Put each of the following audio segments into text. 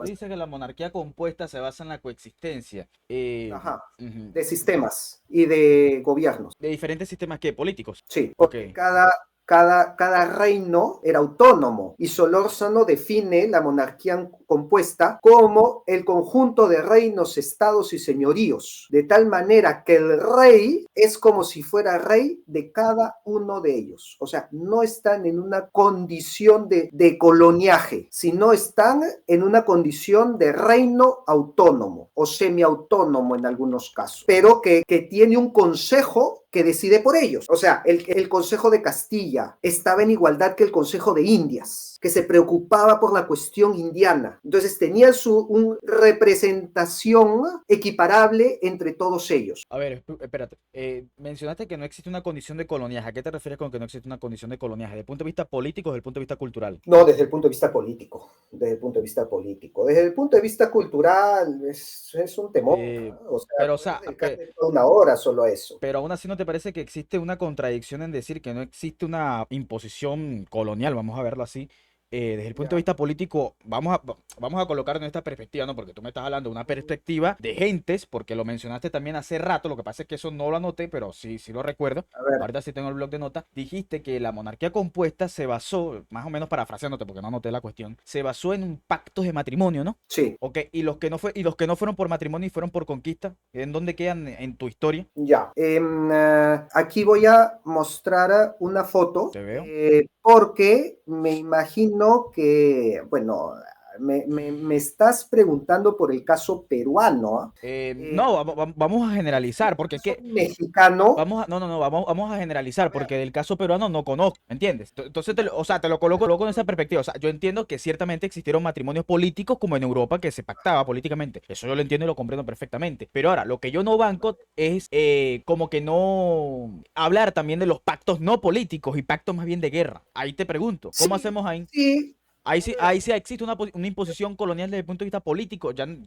tú compuesta. dices que la monarquía compuesta se basa en la coexistencia Ajá. ujú, De sistemas y de gobiernos. de diferentes sistemas que políticos. Sí, Ok. porque cada reino era autónomo y Solórzano define la monarquía compuesta como el conjunto de reinos, estados y señoríos, de tal manera que el rey es como si fuera rey de cada uno de ellos. O sea, no están en una condición de coloniaje, sino están en una condición de reino autónomo o semiautónomo en algunos casos, pero que tiene un consejo que decide por ellos. O sea, el Consejo de Castilla estaba en igualdad que el Consejo de Indias, que se preocupaba por la cuestión indiana. Entonces tenían una representación equiparable entre todos ellos. A ver, espérate. Mencionaste que no existe una condición de coloniaje. ¿A qué te refieres con que no existe una condición de coloniaje? ¿Desde el punto de vista político o desde el punto de vista cultural? No, desde el punto de vista político, desde el punto de vista político. Desde el punto de vista cultural es un temor, Eh, ¿no? O sea, pero, o puedes sea, dedicarle toda una hora solo a eso. pero aún así no te parece que existe una contradicción en decir que no existe una imposición colonial, vamos a verlo así. Desde el punto de Ya. vista político, vamos a colocarlo en esta perspectiva, ¿no? Porque tú me estás hablando de una perspectiva de gentes, porque lo mencionaste también hace rato, lo que pasa es que eso no lo anoté, pero sí, sí lo recuerdo. A ver, Ahorita sí tengo el blog de notas. Dijiste que la monarquía compuesta se basó, más o menos parafraseándote, porque no anoté la cuestión, se basó en un pacto de matrimonio, ¿no? sí. Ok, y los que no fueron por matrimonio y fueron por conquista, ¿en dónde quedan en tu historia? Ya, aquí voy a mostrar una foto Te veo. porque me imagino que, bueno, me estás preguntando por el caso peruano. ¿Ah? No, vamos a El generalizar, porque es caso que mexicano, no, vamos a a generalizar, ver, porque del caso peruano no conozco, ¿entiendes? Entonces, o sea, te lo coloco en esa perspectiva. O sea, yo entiendo que ciertamente existieron matrimonios políticos como en Europa que se pactaba políticamente. Eso yo lo entiendo y lo comprendo perfectamente. Pero ahora, lo que yo no banco es como que no hablar también de los pactos no políticos y pactos más bien de guerra. Ahí te pregunto, ¿cómo sí, hacemos ahí? sí, Ahí sí existe una imposición colonial desde el punto de vista político. Ya no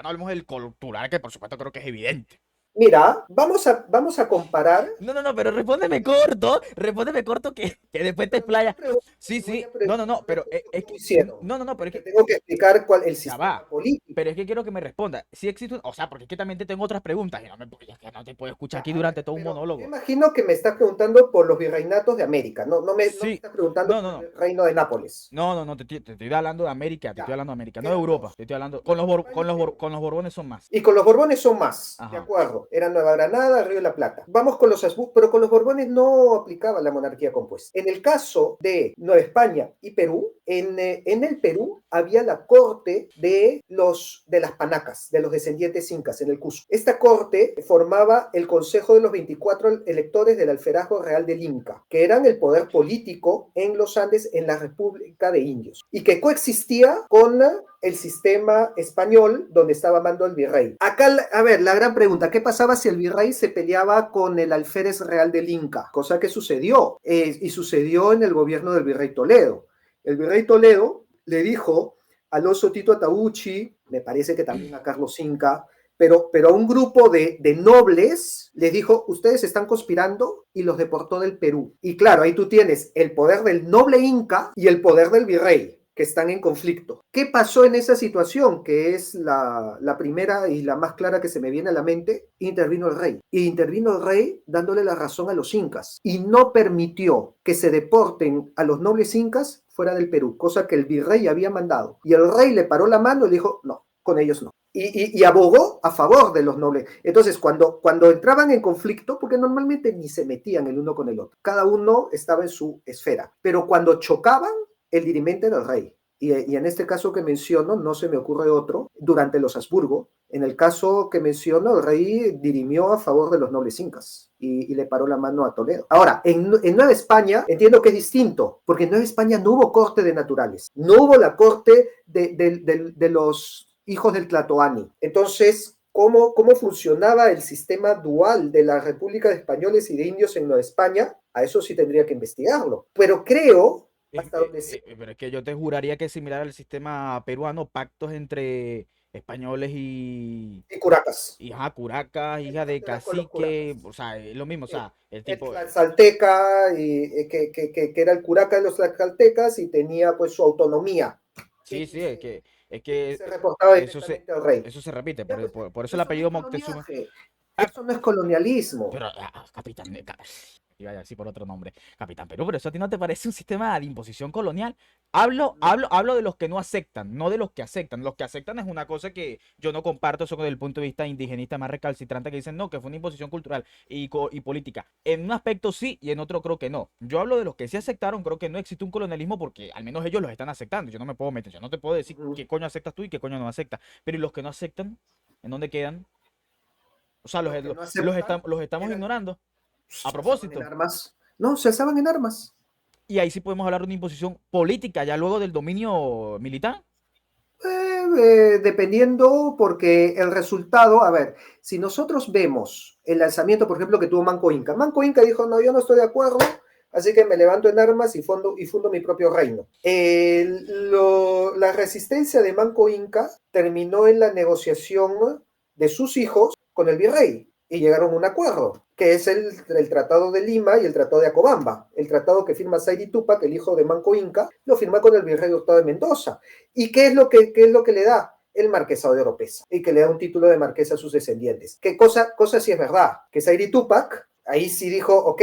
hablemos del cultural, que por supuesto creo que es evidente. mira, vamos a comparar. No, pero respóndeme corto que después te Pero me estás explayas. preguntando, Sí, te voy sí, a preguntar pero justo es cómo que, hicieron, pero es porque que, tengo que explicar cuál el ya sistema va. Pero político. es que quiero que me responda. Si existe, o sea, porque es que también te tengo otras preguntas y ya que no te puedo escuchar Ya, aquí a durante ver, todo un pero yo monólogo. imagino que me estás preguntando por los virreinatos de América, no me Sí, estás preguntando no, por no, no. el reino de Nápoles. Te estoy hablando de América, te estoy Ya, hablando de América, no de eran Europa. dos, Te estoy hablando, Nueva España y Perú. con los Borbones son más. Y con los Borbones son más, de Ajá. acuerdo. Era Nueva Granada, Río de la Plata. Vamos con los Habsburgo, pero con los Borbones no aplicaba la monarquía compuesta. En el caso de Nueva España y Perú, en el Perú había la corte de las panacas, de los descendientes incas en el Cusco. Esta corte formaba el Consejo de los 24 electores del Alferazgo Real del Inca, que eran el poder político en los Andes, en la República de Indios, y que coexistía con el sistema español donde estaba mando el virrey. Acá, a ver, la gran pregunta, ¿qué pasaba si el virrey se peleaba con el alférez real del Inca? Cosa que sucedió, y sucedió en el gobierno del virrey Toledo. El virrey Toledo le dijo a Alonso Tito Atauchi, me parece que también a Carlos Inca, pero a un grupo de nobles les dijo, ustedes están conspirando y los deportó del Perú. Y claro, ahí tú tienes el poder del noble inca y el poder del virrey que están en conflicto. ¿Qué pasó en esa situación? Que es la primera y la más clara que se me viene a la mente. Intervino el rey. Y intervino el rey dándole la razón a los incas. Y no permitió que se deporten a los nobles incas fuera del Perú, cosa que el virrey había mandado. Y el rey le paró la mano y le dijo, no, con ellos no. Y abogó a favor de los nobles. Entonces, cuando entraban en conflicto, porque normalmente ni se metían el uno con el otro, cada uno estaba en su esfera, pero cuando chocaban, el dirimente era el rey. Y en este caso que menciono, no se me ocurre otro, durante los Habsburgo, en el caso que menciono, el rey dirimió a favor de los nobles incas y le paró la mano a Toledo. Ahora, en Nueva España entiendo que es distinto, porque en Nueva España no hubo corte de naturales, no hubo la corte de los hijos del Tlatoani. Entonces, ¿cómo funcionaba el sistema dual de la República de Españoles y de Indios en Nueva España? A eso sí tendría que investigarlo. Pero creo, hasta donde sé, Pero es que yo te juraría que es similar al sistema peruano, pactos entre españoles y Curacas. y ajá, curacas, El hija de norte era con los Curacas. cacique, o sea, es lo mismo, o Sí. sea, el El tipo, Tlaxalteca, que era el Curaca de los Tlaxaltecas y tenía pues su autonomía. sí, sí, es que Es que Se reportaba eso se, directamente al rey. eso se repite, Ya, pues, por eso el eso no es apellido Moctezuma. coloniaje, Ah, eso no es colonialismo. pero, capitán, iba a decir por otro nombre, capitán Perú, pero eso a ti no te parece un sistema de imposición colonial. No, Hablo de los que no aceptan, no de los que aceptan. Los que aceptan es una cosa que yo no comparto, eso desde el punto de vista indigenista más recalcitrante, que dicen no, que fue una imposición cultural y política. En un aspecto sí y en otro creo que no. Yo hablo de los que sí aceptaron, creo que no existe un colonialismo porque al menos ellos los están aceptando. Yo no me puedo meter, yo no te puedo decir ujú. qué coño aceptas tú y qué coño no aceptas. Pero ¿y los que no aceptan? ¿En dónde quedan? O sea, Los que no aceptan los estamos eran, ignorando. A se alzaban en propósito. armas. No, se alzaban en armas. Y ahí sí podemos hablar de una imposición política, ya luego del dominio militar. Dependiendo, porque el resultado, a ver, si nosotros vemos el lanzamiento, por ejemplo, que tuvo Manco Inca dijo, no, yo no estoy de acuerdo, así que me levanto en armas y fundo mi propio reino. La resistencia de Manco Inca terminó en la negociación de sus hijos con el virrey y llegaron a un acuerdo, que es el Tratado de Lima y el Tratado de Acobamba. El tratado que firma Saidi Tupac, el hijo de Manco Inca, lo firma con el virrey Hurtado de Mendoza. ¿Y qué es lo que le da? El marquesado de Oropesa, y que le da un título de marquesa a sus descendientes. ¿Qué cosa sí es verdad? Que Saidi Tupac ahí sí dijo, ok,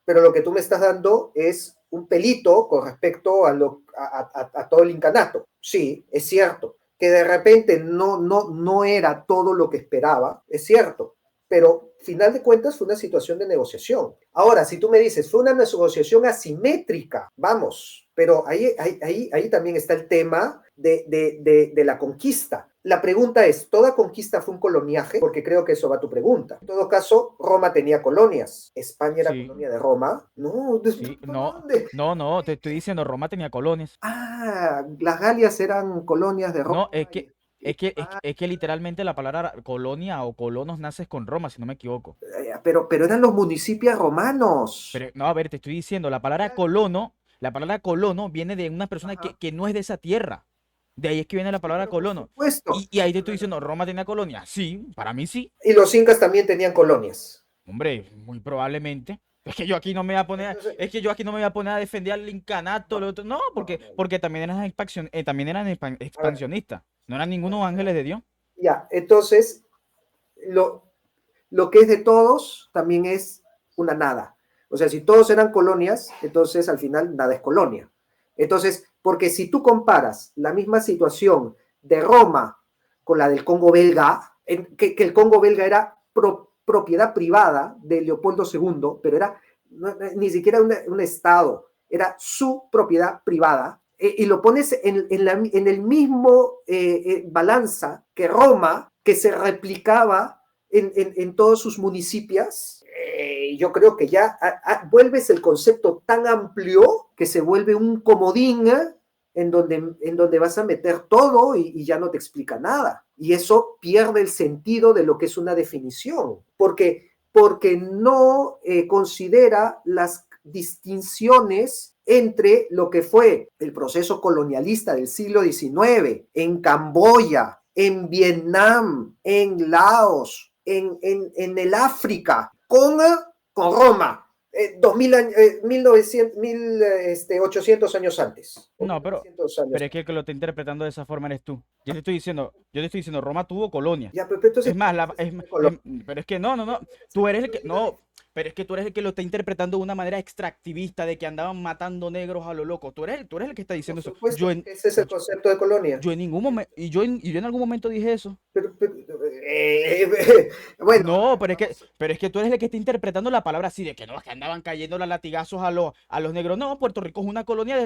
pero lo que tú me estás dando es un pelito con respecto a todo el incanato. Sí, es cierto. Que de repente no era todo lo que esperaba, es cierto, pero final de cuentas fue una situación de negociación. Ahora, si tú me dices, fue una negociación asimétrica, vamos, pero ahí también está el tema de la conquista. La pregunta es, ¿toda conquista fue un coloniaje? Porque creo que eso va a tu pregunta. En todo caso, Roma tenía colonias. ¿España era Sí, colonia de Roma? No, sí, ¿por no, dónde? no, te estoy diciendo, Roma tenía colonias. Ah, las Galias eran colonias de No, Roma es que literalmente la palabra colonia o colonos naces con Roma, si no me equivoco. pero eran los municipios romanos. Pero, no, a ver, te estoy diciendo, la palabra colono viene de una persona Ajá. que no es de esa tierra. De ahí es que viene la Sí, palabra pero por colono. supuesto. Y ahí te estoy diciendo, ¿Roma tenía colonia? Sí, para mí sí. Y los incas también tenían colonias. Hombre, muy probablemente. Es que yo aquí no me voy a poner, Entonces, es que yo aquí no me voy a poner a defender al incanato, lo no, otro. No, no. porque también eran también eran A ver, expansionistas. No eran ningunos ángeles de Dios. ya, entonces, lo, lo que es de todos también es una nada. O sea, si todos eran colonias, entonces al final nada es colonia. Entonces, porque si tú comparas la misma situación de Roma con la del Congo belga, que el Congo belga era propiedad privada de Leopoldo II, pero era ni siquiera un estado, era su propiedad privada, y lo pones en el mismo balanza que Roma, que se replicaba en todos sus municipios, yo creo que ya vuelves el concepto tan amplio que se vuelve un comodín en donde vas a meter todo y ya no te explica nada. Y eso pierde el sentido de lo que es una definición, porque no considera las distinciones entre lo que fue el proceso colonialista del siglo XIX en Camboya, en Vietnam, en Laos, en el África, con Roma. 2000 1900, 1800 años antes, o No, 1900 años pero es que el antes. que lo está interpretando de esa forma eres tú. Yo te estoy diciendo, Roma tuvo colonia. Ya, pero entonces, Es más, de color. pero es que no, tú eres el que, no, pero es que tú eres el que lo está interpretando de una manera extractivista, de que andaban matando negros a lo loco. Tú eres el que está Por diciendo eso. supuesto que ese es el concepto de colonia. Yo en ningún momento, y yo en algún momento dije eso. Pero, bueno, No, vamos. pero es que tú eres el que está interpretando la palabra así, de que no, es que andaban cayendo los latigazos a los negros. No, Puerto Rico es una colonia de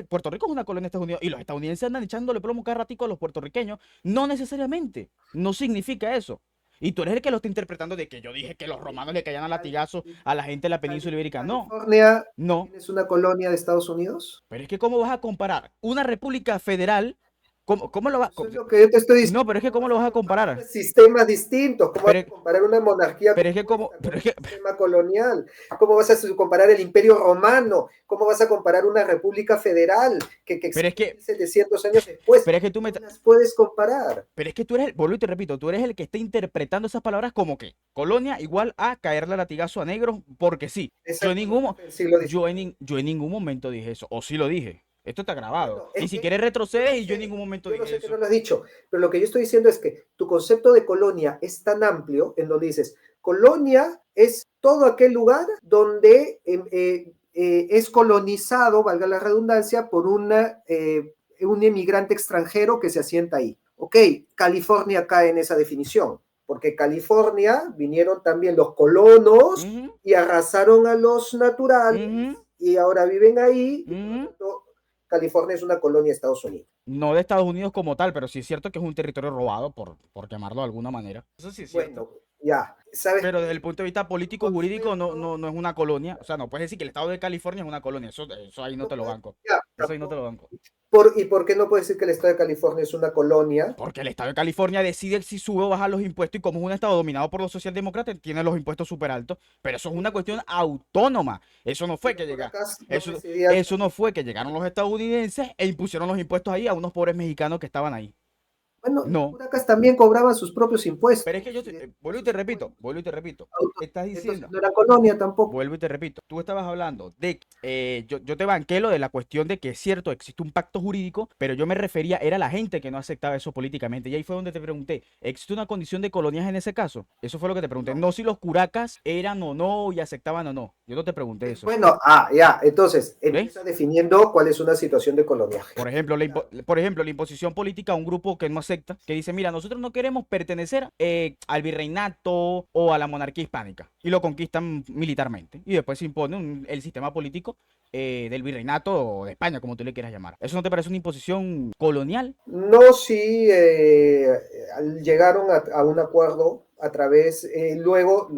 Estados Unidos, y los estadounidenses andan echándole plomo cada ratico a los puertorriqueños. No necesariamente, no significa eso. Y tú eres el que lo está interpretando de que yo dije que los romanos le caían a latigazos a la gente de la península ibérica. No, California no. también es una colonia de Estados Unidos. Pero es que ¿cómo vas a comparar una república federal? ¿Cómo lo vas? Eso es lo que yo te estoy diciendo. No, pero es que ¿Cómo ¿cómo vas lo a vas a comparar comparar? sistemas distintos? ¿Cómo vas Pero, a comparar una monarquía pero es que compuesta con pero un es que, sistema colonial? ¿Cómo vas a comparar el Imperio Romano? ¿Cómo vas a comparar una república federal que pero es existe que, 1700 años después? pero es que tú me, No las puedes comparar. pero es que tú eres, vuelvo y te repito, tú eres el que está interpretando esas palabras como que colonia igual a caerle a latigazo a negros, porque sí. Yo en ningún, Exactamente, el siglo XIX. yo en ningún momento dije eso, o sí lo dije. Esto está grabado. Bueno, Y es si que quieres yo retrocedes lo y yo en sé, ningún momento yo lo dije sé que eso. no lo has dicho, pero lo que yo estoy diciendo es que tu concepto de colonia es tan amplio en donde dices, colonia es todo aquel lugar donde es colonizado, valga la redundancia, por un inmigrante extranjero que se asienta ahí. Ok, California cae en esa definición, porque California vinieron también los colonos Ujú, y arrasaron a los naturales ujú, y ahora viven ahí y por lo ujú. tanto California es una colonia de Estados Unidos. No de Estados Unidos como tal, pero sí es cierto que es un territorio robado, por llamarlo de alguna manera. Eso sí es cierto. Bueno, ya, ¿sabes Pero desde el qué? punto de vista Tu político jurídico concepto, no es una colonia. O sea, no puedes decir que el estado de California es una colonia. Eso ahí no no te lo puede- banco. ya, Eso ahí no te lo banco. ¿y por qué no puede decir que el estado de California es una colonia? Porque el estado de California decide si sube o baja los impuestos y como es un estado dominado por los socialdemócratas, tiene los impuestos súper altos. Pero eso es Y una los, cuestión autónoma. Eso no y fue los que llega. Caracas no Eso, decidían eso no también. fue que llegaron los estadounidenses e impusieron los impuestos ahí a unos pobres mexicanos que estaban ahí. Bueno, los No. Caracas también cobraban sus propios Pero es que impuestos. Y de sus impuestos, vuelvo y te repito. Estás entonces diciendo, no era colonia tampoco. vuelvo y te repito, tú estabas hablando de, yo te banqué lo de la cuestión de que es cierto, existe un pacto jurídico, pero yo me refería, era la gente que no aceptaba eso políticamente. Y ahí fue donde te pregunté, ¿existe una condición de colonias en ese caso? Eso fue lo que te pregunté. No. No si los curacas eran o no y aceptaban o no. Yo no te pregunté eso. Bueno, ya, entonces empieza ¿Ves? definiendo cuál es una situación de coloniaje. Claro. Por ejemplo, la imposición política a un grupo que no acepta, que dice, mira, nosotros no queremos pertenecer al virreinato o a la monarquía hispánica, y lo conquistan militarmente, y después se impone el sistema político del virreinato o de España, como tú le quieras llamar. ¿Eso no te parece una imposición colonial? No, sí, llegaron a un acuerdo a través, luego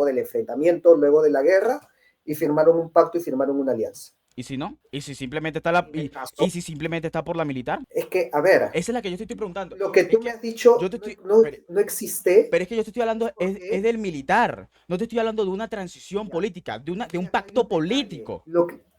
del enfrentamiento, luego de la guerra, y firmaron un pacto y firmaron una alianza. ¿Y si no? ¿Y si simplemente En el y caso, si simplemente está por la militar? es que, a ver, Esa es la que yo te estoy preguntando. lo que Es tú me que has yo dicho te estoy, pero, no existe, Pero es que yo te estoy hablando es porque, del militar. No te estoy hablando de una transición ya, política, de es un que acá hay un pacto detalle. político.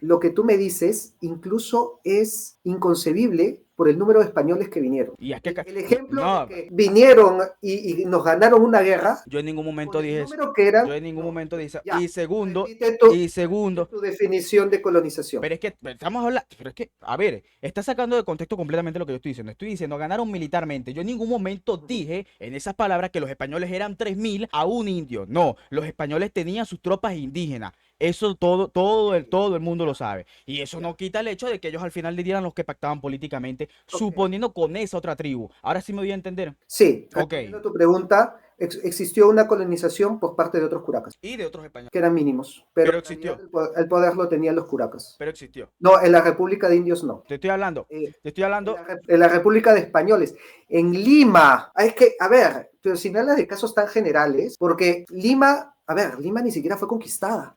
Lo que tú me dices incluso es inconcebible por el número de españoles que vinieron. Y es que El ejemplo de no, que vinieron y nos ganaron una guerra, yo en ningún con momento el dije eso. número que Yo eran, en ningún no, momento dije eso. ya, Y repite segundo, tu definición de colonización. pero es que estamos hablando, pero es que, a ver, está sacando de contexto completamente lo que yo estoy diciendo. Estoy diciendo, ganaron militarmente. Yo en ningún momento dije en esas palabras que los españoles eran 3.000 a un indio. No, los españoles tenían sus tropas indígenas. Eso todo el mundo lo Ya, sabe. Y eso ya, no quita el hecho de que ellos al final le dieran los que pactaban políticamente, ok. suponiendo con esa otra tribu. Ahora sí me voy a entender. Sí, Ok. respondiendo a tu pregunta, existió una colonización por parte de otros curacas, Y de otros españoles. que eran mínimos, pero Pero en realidad existió. el poder lo tenían los curacas. Pero existió. No, en la República de Indios no. Te estoy hablando. Eh, Te estoy hablando. en la República de Españoles. En Lima, es que, a ver, pero si me hablas de casos tan generales, porque Lima, a ver, Lima ni siquiera fue conquistada.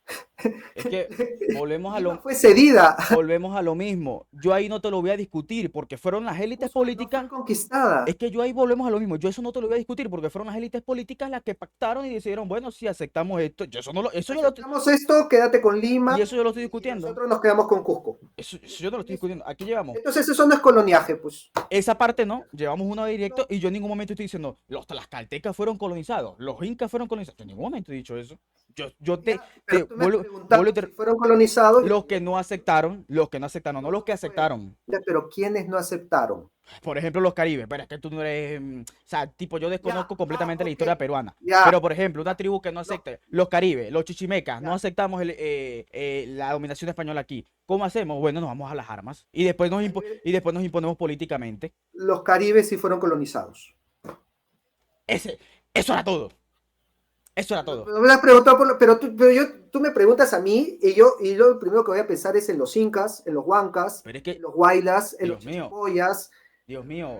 Es que volvemos a Lima lo, fue cedida, volvemos a lo mismo. Yo ahí no te lo voy a discutir porque fueron las élites Cusco no fue políticas. Es conquistada. que yo ahí volvemos a lo mismo. Yo eso no te lo voy a discutir porque fueron las élites políticas las que pactaron y decidieron, bueno, si aceptamos esto. Yo eso no lo, eso yo lo, Aceptamos esto, quédate con y Lima eso yo lo estoy y discutiendo. nosotros nos quedamos con Cusco. Eso yo no lo estoy discutiendo. Aquí llevamos. Entonces eso no es coloniaje, pues. Esa parte no, llevamos uno directo No, y yo en ningún momento estoy diciendo, los tlaxcaltecas fueron colonizados, los incas fueron colonizados. Yo en ningún momento he dicho eso. Yo ya, pero te tú me has vuelvo y preguntado si fueron colonizados. los que no aceptaron, no los que aceptaron. Ya, pero ¿quiénes no aceptaron? Por ejemplo, los caribes, pero es que tú no eres, o sea, tipo, yo Ya, desconozco completamente la ok, historia peruana. ya, Pero, por ejemplo, una tribu que no no, acepte, los caribes, los chichimecas, no ya. aceptamos la dominación española aquí. ¿Cómo hacemos? Bueno, nos vamos a las armas y después y después nos imponemos políticamente. Los caribes sí fueron colonizados. Ese, eso era todo. Eso era todo. Me has preguntado tú me preguntas a mí y yo lo primero que voy a pensar es en los incas, en los huancas, Pero es en que, los huaylas, en los Dios mío, chichapoyas. Dios mío,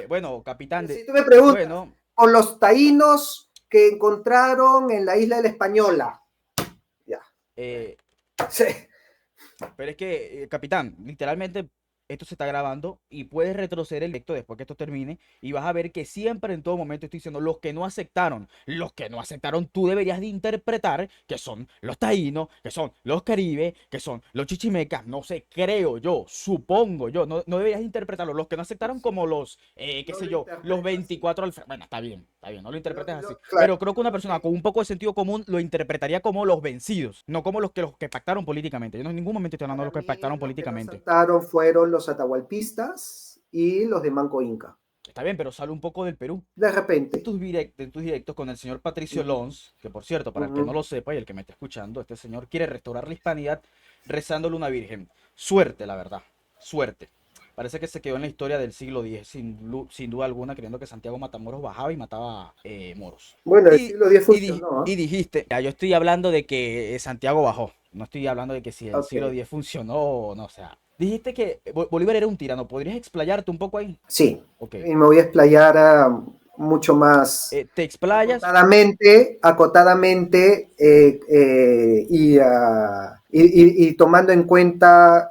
bueno, capitán Si de, tú me preguntas, bueno, o los taínos que encontraron en la isla de la Española. Ya. eh, Sí. pero es que, capitán, literalmente, esto se está grabando y puedes retroceder el directo después que esto termine y vas a ver que siempre en todo momento estoy diciendo los que no aceptaron, tú deberías de interpretar que son los taínos, que son los caribes, que son los chichimecas, no sé, creo yo, supongo yo, no deberías de interpretarlo, los que no aceptaron como los, qué No sé lo yo, los interpretas así. 24 bueno, está bien, no lo interpretes así, Claro, pero creo que una persona con un poco de sentido común lo interpretaría como los vencidos, no como los que pactaron políticamente. Yo no en ningún momento estoy hablando de para los que mí, pactaron los que no políticamente. saltaron fueron los atahualpistas y los de Manco Inca. Está bien, pero sale un poco del Perú. De repente. En tus directos con el señor Patricio Ujú, Lons, que por cierto, para el que no ujú. lo sepa y el que me está escuchando, este señor quiere restaurar la hispanidad rezándole a una virgen. Suerte, la verdad. Suerte. Parece que se quedó en la historia del siglo X, sin duda alguna, creyendo que Santiago Matamoros bajaba y mataba moros. Bueno, el Y, siglo X y, funcionó, y ¿ah? dijiste, ya, yo estoy hablando de que Santiago bajó, no estoy hablando de que si el Ok, siglo X funcionó o no, o sea, dijiste que Bolívar era un tirano, ¿podrías explayarte un poco ahí? sí. Ok. Y me voy a explayar mucho más Te explayas. acotadamente y tomando en cuenta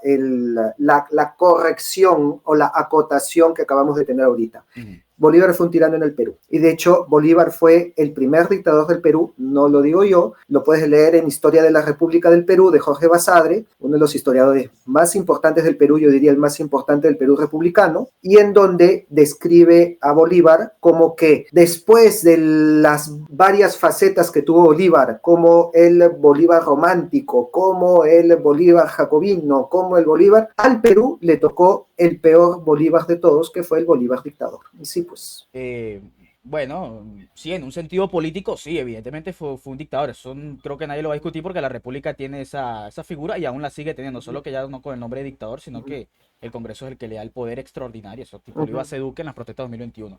la corrección o la acotación que acabamos de tener ahorita. Ujú. Bolívar fue un tirano en el Perú. Y de hecho, Bolívar fue el primer dictador del Perú, no lo digo yo, lo puedes leer en Historia de la República del Perú de Jorge Basadre, uno de los historiadores más importantes del Perú, yo diría el más importante del Perú republicano, y en donde describe a Bolívar como que después de las varias facetas que tuvo Bolívar, como el Bolívar romántico, como el Bolívar jacobino, como el Bolívar, al Perú le tocó el peor Bolívar de todos, que fue el Bolívar dictador. Y sí, pues. Eh, bueno, sí, en un sentido político, sí, evidentemente fue un dictador. Eso creo que nadie lo va a discutir porque la República tiene esa figura y aún la sigue teniendo, Uh-huh, solo que ya no con el nombre de dictador, sino uh-huh, que el Congreso es el que le da el poder extraordinario. Eso tipo lo iba a uh-huh. hacer Duque en las protestas 2021.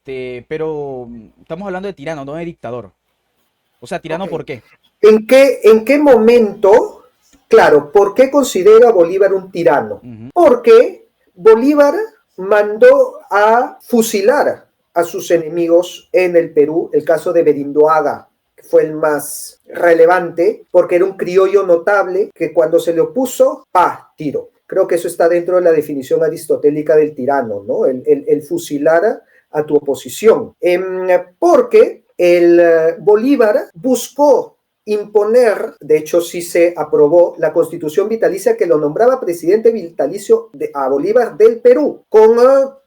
Pero estamos hablando de tirano, no de dictador. O sea, Ok. tirano, ¿por qué? En qué momento, claro, por qué considera a Bolívar un tirano? Ujú, Porque Bolívar mandó a fusilar a sus enemigos en el Perú, el caso de Berindoaga, que fue el más relevante, porque era un criollo notable que cuando se le opuso, ¡pa! Tiro. Creo que eso está dentro de la definición aristotélica del tirano, ¿no? El fusilar a tu oposición. Porque el Bolívar buscó imponer, de hecho sí se aprobó la constitución vitalicia que lo nombraba presidente vitalicio a Bolívar del Perú, con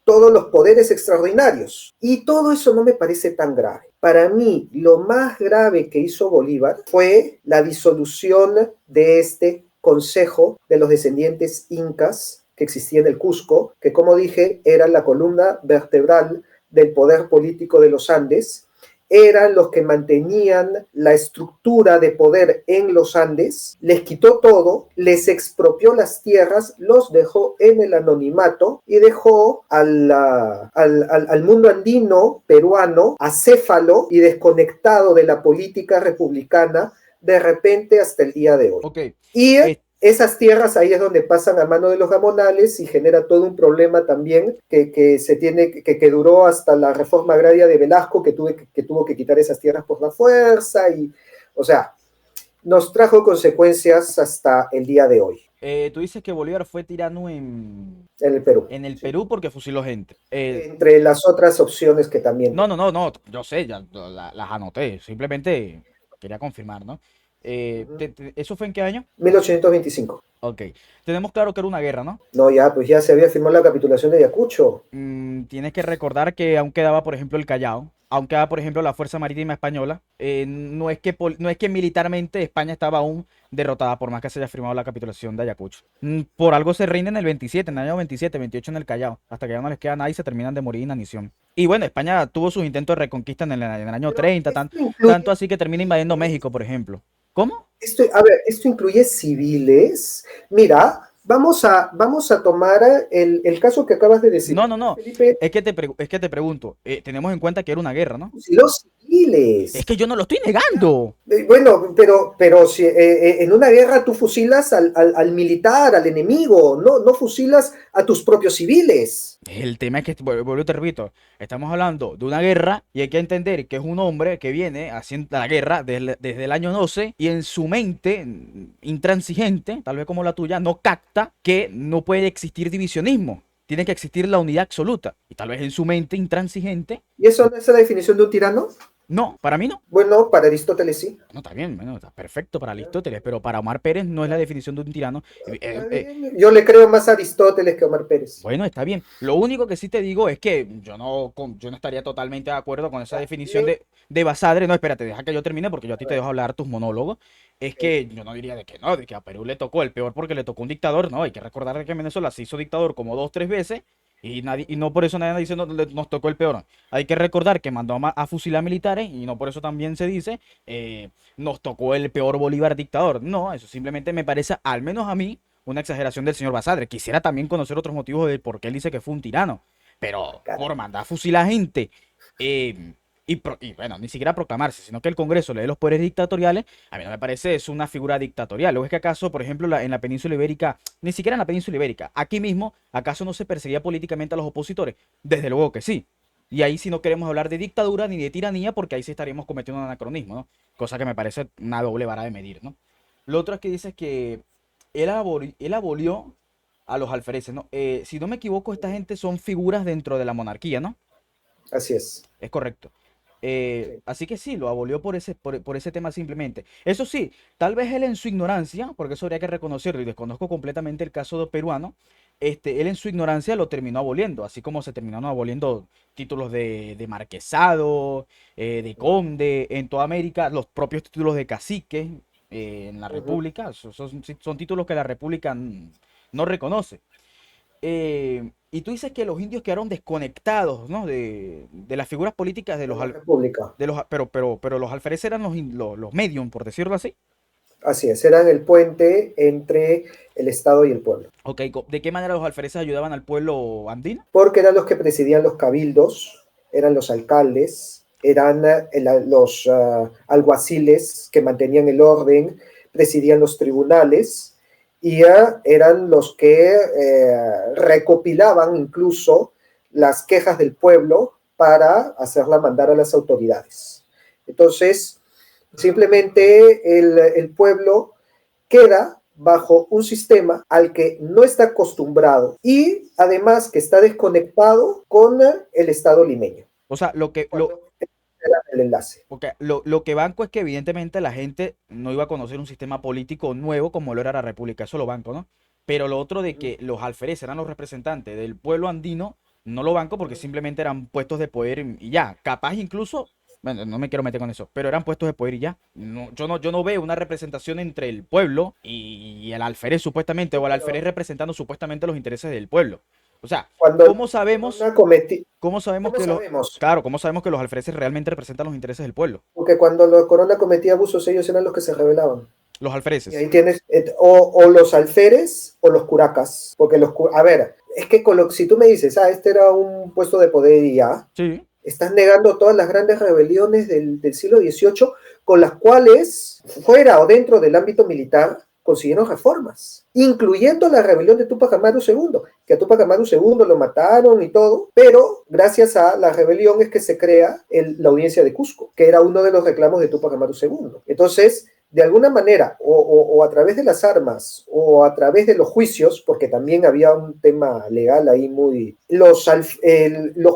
todos los poderes extraordinarios. Y todo eso no me parece tan grave. Para mí, lo más grave que hizo Bolívar fue la disolución de este consejo de los descendientes incas que existía en el Cusco, que como dije, era la columna vertebral del poder político de los Andes, eran los que mantenían la estructura de poder en los Andes, les quitó todo, les expropió las tierras, los dejó en el anonimato y dejó al mundo andino peruano acéfalo y desconectado de la política republicana de repente hasta el día de hoy. ok. Y Eh, esas tierras ahí es donde pasan a mano de los gamonales y genera todo un problema también que duró hasta la reforma agraria de Velasco, que tuvo que quitar esas tierras por la fuerza y, o sea, nos trajo consecuencias hasta el día de hoy tú dices que Bolívar fue tirano en el Perú. en el Sí. Perú porque fusiló gente. Entre las otras opciones que también No, tengo. no, no, no, yo sé, ya las anoté, simplemente quería confirmar, ¿no? ¿Eso fue en qué año? 1825. Ok, tenemos claro que era una guerra, ¿no? No, ya, pues ya se había firmado la capitulación de Ayacucho. Tienes que recordar que aún quedaba, por ejemplo, el Callao, aún quedaba, por ejemplo, la Fuerza Marítima Española. No es que militarmente España estaba aún derrotada, por más que se haya firmado la capitulación de Ayacucho. Por algo se rinde en el 27, en el año 27, 28 en el Callao, hasta que ya no les queda nada y se terminan de morir de inanición. Y bueno, España tuvo sus intentos de reconquista en el año Pero 30, esto tanto incluye así que termina invadiendo México, por ejemplo. ¿Cómo? a ver, esto incluye civiles. Mira, vamos a tomar el caso que acabas de decir. No, no, no. Felipe, Es que te pregunto, tenemos en cuenta que era una guerra, ¿no? los Es civiles. que yo no lo estoy negando. Bueno, pero si, en una guerra tú fusilas al militar, al enemigo, no fusilas a tus propios civiles. El tema es que, vuelvo y te repito, estamos hablando de una guerra y hay que entender que es un hombre que viene haciendo la guerra desde el año 12 y en su mente intransigente, tal vez como la tuya, no capta que no puede existir divisionismo. Tiene que existir la unidad absoluta. Y tal vez en su mente intransigente, ¿Y eso no es la definición de un tirano? no, para mí no. Bueno, para Aristóteles sí. No, está bien, bueno, está perfecto para Aristóteles, pero para Omar Pérez no es la definición de un tirano. Está bien. Yo le creo más a Aristóteles que a Omar Pérez. Bueno, está bien. Lo único que sí te digo es que yo no estaría totalmente de acuerdo con esa Está definición bien. de Basadre. No, espérate, deja que yo termine porque yo a ti te dejo hablar tus monólogos. Es que yo no diría de que no, de que a Perú le tocó el peor porque le tocó un dictador. No, hay que recordar de que Venezuela se hizo dictador como 2, 3 veces y, nadie, y no por eso nadie dice nos tocó el peor. Hay que recordar que mandó a fusilar militares y no por eso también se dice nos tocó el peor Bolívar dictador. No, eso simplemente me parece, al menos a mí, una exageración del señor Basadre. Quisiera también conocer otros motivos de por qué él dice que fue un tirano. Pero por mandar a fusilar gente y bueno, ni siquiera proclamarse, sino que el Congreso le dé los poderes dictatoriales, a mí no me parece es una figura dictatorial. ¿O es que acaso, por ejemplo, en la península ibérica, ni siquiera en la península ibérica, aquí mismo, acaso no se perseguía políticamente a los opositores? Desde luego que sí. Y ahí sí no queremos hablar de dictadura ni de tiranía porque ahí sí estaríamos cometiendo un anacronismo, ¿no? Cosa que me parece una doble vara de medir, ¿no? Lo otro es que dices que él abolió a los alfereces, ¿no? Si no me equivoco, esta gente son figuras dentro de la monarquía, ¿no? Así es. Es correcto. Sí. Así que sí, lo abolió por ese tema simplemente. Eso sí, tal vez él en su ignorancia, porque eso habría que reconocerlo y desconozco completamente el caso de peruano, él en su ignorancia lo terminó aboliendo, así como se terminaron aboliendo títulos de marquesado, de conde, en toda América, los propios títulos de cacique en la Ujú. República, son títulos que la República no reconoce. Y tú dices que los indios quedaron desconectados, ¿no? De las figuras políticas De la República. pero los alfereces eran los medium, por decirlo así. Así es. Eran el puente entre el Estado y el pueblo. Ok, ¿de qué manera los alfereces ayudaban al pueblo andino? Porque eran los que presidían los cabildos, eran los alcaldes, eran los alguaciles que mantenían el orden, presidían los tribunales y eran los que recopilaban incluso las quejas del pueblo para hacerla mandar a las autoridades. Entonces, simplemente el pueblo queda bajo un sistema al que no está acostumbrado y además que está desconectado con el Estado limeño. O sea, Cuando era el enlace. lo que banco es que evidentemente la gente no iba a conocer un sistema político nuevo como lo era la República, eso lo banco, ¿no? Pero lo otro de que los alfereces eran los representantes del pueblo andino, no lo banco porque simplemente eran puestos de poder y ya. Capaz incluso, bueno, no me quiero meter con eso, pero eran puestos de poder y ya. No, yo no veo una representación entre el pueblo y el alférez supuestamente, o el alférez representando supuestamente los intereses del pueblo. O sea, Cuando ¿cómo sabemos, una cometí, cómo sabemos ¿cómo que los, sabemos? claro, cómo sabemos que los alfereces realmente representan los intereses del pueblo? Porque cuando la corona cometía abusos, ellos eran los que se rebelaban. Los Y alfereces. ahí tienes, o los alferes o los curacas. Porque a ver, es que si tú me dices, este era un puesto de poder y ya, Sí. estás negando todas las grandes rebeliones del siglo XVIII con las cuales, fuera o dentro del ámbito militar, consiguieron reformas, incluyendo la rebelión de Túpac Amaru II, que a Túpac Amaru II lo mataron y todo, pero gracias a la rebelión es que se crea la audiencia de Cusco, que era uno de los reclamos de Túpac Amaru II. Entonces, de alguna manera, o a través de las armas, o a través de los juicios, porque también había un tema legal ahí muy... Los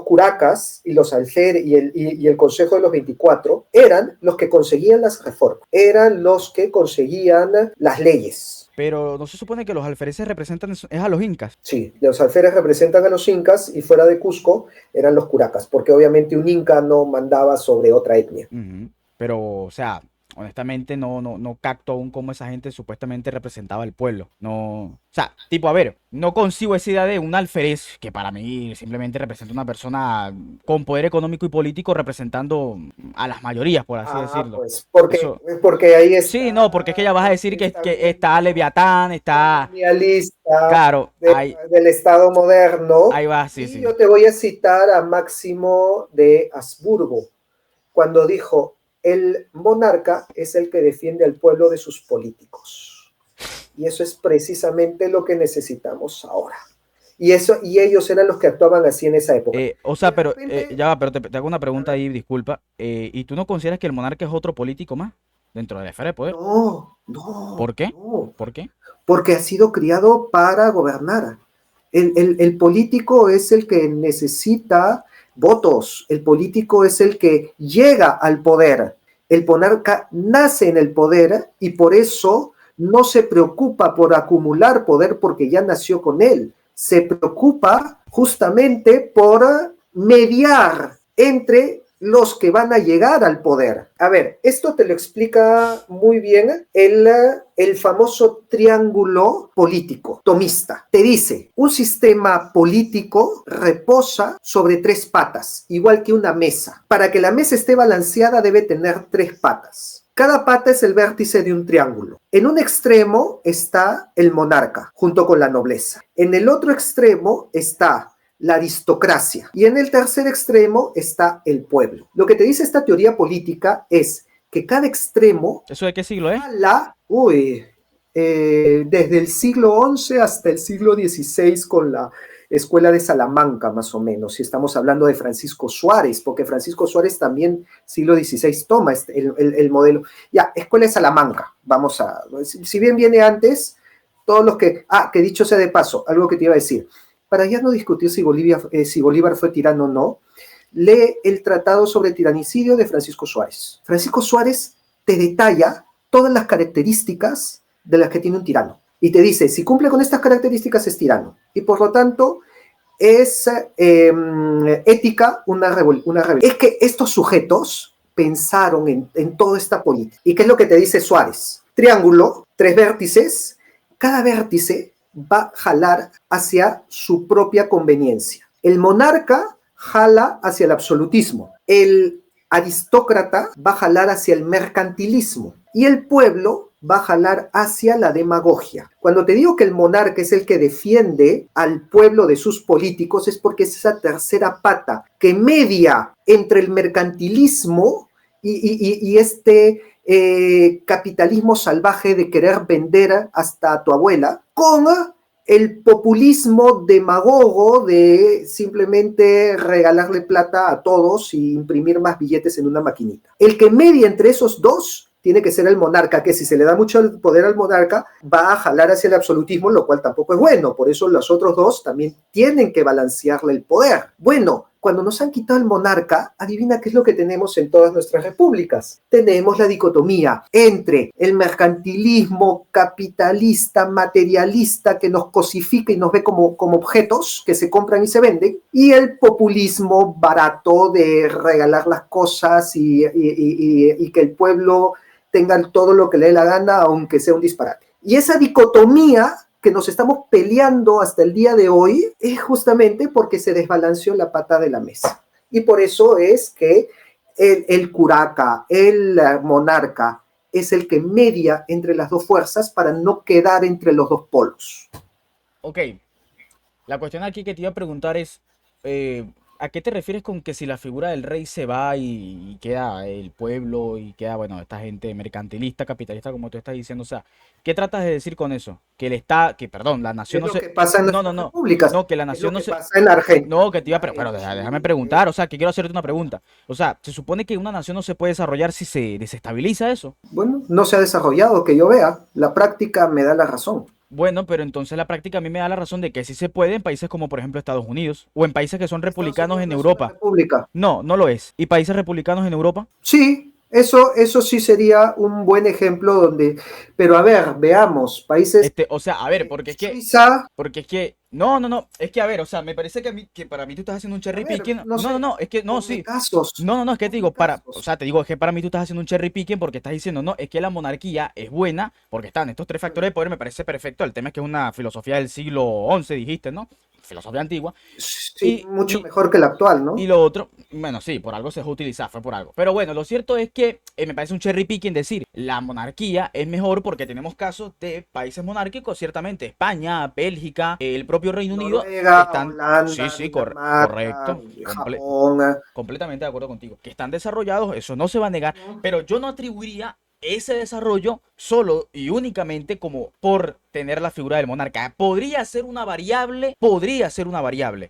curacas y los alfer y el Consejo de los 24 eran los que conseguían las reformas, eran los que conseguían las leyes. Pero no se supone que los alfereces representan es a los incas. Sí, los alferes representan a los incas y fuera de Cusco eran los curacas, porque obviamente un inca no mandaba sobre otra etnia. Ujú. Pero, o sea, honestamente no capto aún cómo esa gente supuestamente representaba al pueblo. No, o sea, tipo, a ver, no consigo esa idea de un alférez que para mí simplemente representa una persona con poder económico y político representando a las mayorías, por así decirlo. Pues Eso, porque ahí sí, no, porque es que ya vas a decir está que bien está Leviatán, está, colonialista claro, del Estado moderno. ahí va, sí, Y sí. yo te voy a citar a Máximo de Habsburgo, cuando dijo, el monarca es el que defiende al pueblo de sus políticos. Y eso es precisamente lo que necesitamos ahora. y ellos eran los que actuaban así en esa época. O Y sea, de pero repente, ya va, pero te hago una a pregunta ver, ahí, disculpa. ¿Y tú no consideras que el monarca es otro político más dentro de la esfera de poder? no, no, ¿Por qué? no, ¿Por qué? porque ha sido criado para gobernar. El político es el que necesita votos, el político es el que llega al poder. El monarca nace en el poder y por eso no se preocupa por acumular poder porque ya nació con él. Se preocupa justamente por mediar entre los que van a llegar al poder. A ver, esto te lo explica muy bien el famoso triángulo político tomista. Te dice, un sistema político reposa sobre tres patas, igual que una mesa. Para que la mesa esté balanceada debe tener tres patas. Cada pata es el vértice de un triángulo. En un extremo está el monarca, junto con la nobleza. En el otro extremo está la aristocracia. Y en el tercer extremo está el pueblo. Lo que te dice esta teoría política es que cada extremo ¿Eso de qué siglo es? jala, desde el siglo XI hasta el siglo XVI con la Escuela de Salamanca, más o menos, si estamos hablando de Francisco Suárez, porque Francisco Suárez también, siglo XVI, toma el modelo. Ya, Escuela de Salamanca, vamos a, si bien viene antes, todos los que dicho sea de paso, algo que te iba a decir, para ya no discutir si Bolívar fue tirano o no, lee el Tratado sobre Tiranicidio de Francisco Suárez. Francisco Suárez te detalla todas las características de las que tiene un tirano. Y te dice, si cumple con estas características es tirano. Y por lo tanto, es ética una rebelión. Es que estos sujetos pensaron en toda esta política. ¿Y qué es lo que te dice Suárez? Triángulo, tres vértices, cada vértice va a jalar hacia su propia conveniencia. El monarca jala hacia el absolutismo. El aristócrata va a jalar hacia el mercantilismo. Y el pueblo va a jalar hacia la demagogia. Cuando te digo que el monarca es el que defiende al pueblo de sus políticos, es porque es esa tercera pata que media entre el mercantilismo y este capitalismo salvaje de querer vender hasta a tu abuela, con el populismo demagogo de simplemente regalarle plata a todos y imprimir más billetes en una maquinita. El que media entre esos dos tiene que ser el monarca, que si se le da mucho poder al monarca, va a jalar hacia el absolutismo, lo cual tampoco es bueno. Por eso los otros dos también tienen que balancearle el poder. Bueno, cuando nos han quitado el monarca, adivina qué es lo que tenemos en todas nuestras repúblicas. Tenemos la dicotomía entre el mercantilismo capitalista, materialista, que nos cosifica y nos ve como objetos que se compran y se venden, y el populismo barato de regalar las cosas y que el pueblo tenga todo lo que le dé la gana, aunque sea un disparate. Y esa dicotomía que nos estamos peleando hasta el día de hoy es justamente porque se desbalanceó la pata de la mesa. Y por eso es que el curaca, el monarca, es el que media entre las dos fuerzas para no quedar entre los dos polos. Ok, la cuestión aquí que te iba a preguntar es, ¿a qué te refieres con que si la figura del rey se va y queda el pueblo y queda, bueno, esta gente mercantilista, capitalista, como tú estás diciendo? O sea, ¿qué tratas de decir con eso? Que perdón, la Es nación no lo se... que pasa en No, no, nuestras no, repúblicas, no, que la es lo nación no que se... pasa en Argentina, No, que te iba a... Pero en déjame Chile. preguntar, o sea, que quiero hacerte una pregunta. O sea, se supone que una nación no se puede desarrollar si se desestabiliza eso. Bueno, no se ha desarrollado, que yo vea. La práctica me da la razón. Bueno, pero entonces la práctica a mí me da la razón de que sí se puede en países como por ejemplo Estados Unidos o en países que son Estados republicanos Unidos en no es una Europa. república. No, no lo es. ¿Y países republicanos en Europa? Sí, eso sí sería un buen ejemplo donde, pero a ver, veamos, países O sea, a ver, Suiza, porque es que, no, no, no, es que a ver, o sea, me parece que a mí, que para mí tú estás haciendo un a cherry ver, picking. no No, no, sé, no, es que, no, ponme sí. casos, No, no, no, es que te ponme digo, o casos. sea, te digo, es que para mí tú estás haciendo un cherry picking porque estás diciendo, no, es que la monarquía es buena porque están estos tres factores de poder, me parece perfecto. El tema es que es una filosofía del siglo XI, dijiste, ¿no? Filosofía antigua. Sí, Y, mucho y, mejor que el actual, Y ¿no? lo otro, bueno, sí, por algo se dejó utilizar, fue por algo. Pero bueno, lo cierto es que me parece un cherry picking decir la monarquía es mejor porque tenemos casos de países monárquicos, ciertamente España, Bélgica, el propio Reino Unido, que Noruega, están, sí, Holanda, sí, Dinamarca, correcto, Japón. completamente de acuerdo contigo, que están desarrollados, eso no se va a negar, ¿No? pero yo no atribuiría. ese desarrollo solo y únicamente como por tener la figura del monarca. Podría ser una variable,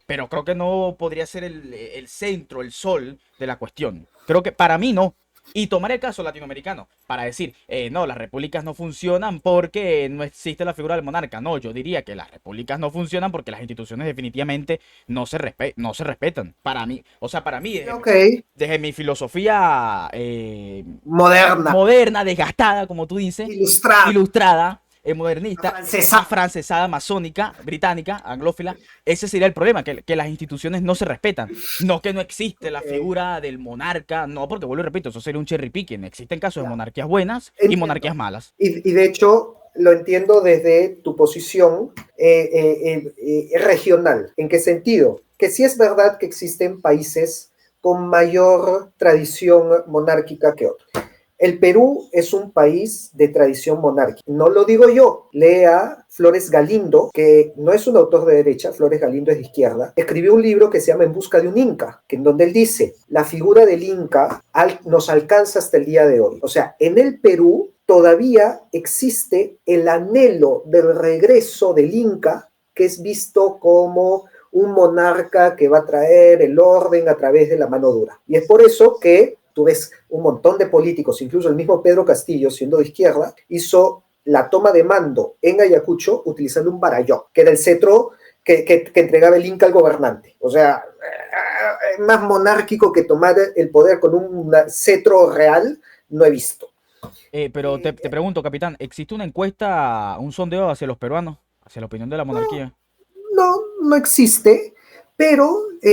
pero creo que no podría ser el centro, el sol de la cuestión. Creo que para mí no. Y tomar el caso latinoamericano para decir, no, las repúblicas no funcionan porque no existe la figura del monarca. No, yo diría que las repúblicas no funcionan porque las instituciones definitivamente no se respetan. Para mí, o sea, para mí, Ok, desde mi filosofía moderna, moderna, desgastada, como tú dices, ilustrada, ilustrada, modernista, afrancesada. afrancesada, masónica, británica, anglófila, ese sería el problema, que las instituciones no se respetan. No que no existe la Ok, figura del monarca, no, porque vuelvo y repito, eso sería un cherry picking. Existen casos de ya, monarquías buenas y monarquías entiendo. malas. Y de hecho, lo entiendo desde tu posición regional. ¿En qué sentido? Que sí es verdad que existen países con mayor tradición monárquica que otros. El Perú es un país de tradición monárquica. No lo digo yo. Lea Flores Galindo, que no es un autor de derecha, Flores Galindo es de izquierda, escribió un libro que se llama En busca de un Inca, que en donde él dice, la figura del Inca nos alcanza hasta el día de hoy. O sea, en el Perú todavía existe el anhelo del regreso del Inca, que es visto como un monarca que va a traer el orden a través de la mano dura. Y es por eso que tú ves un montón de políticos, incluso el mismo Pedro Castillo, siendo de izquierda, hizo la toma de mando en Ayacucho utilizando un barayó, que era el cetro que entregaba el Inca al gobernante. O sea, más monárquico que tomar el poder con un cetro real, no he visto. Pero te pregunto, capitán, ¿existe una encuesta, un sondeo hacia los peruanos, hacia la opinión de la No, monarquía? no, no existe, pero sí,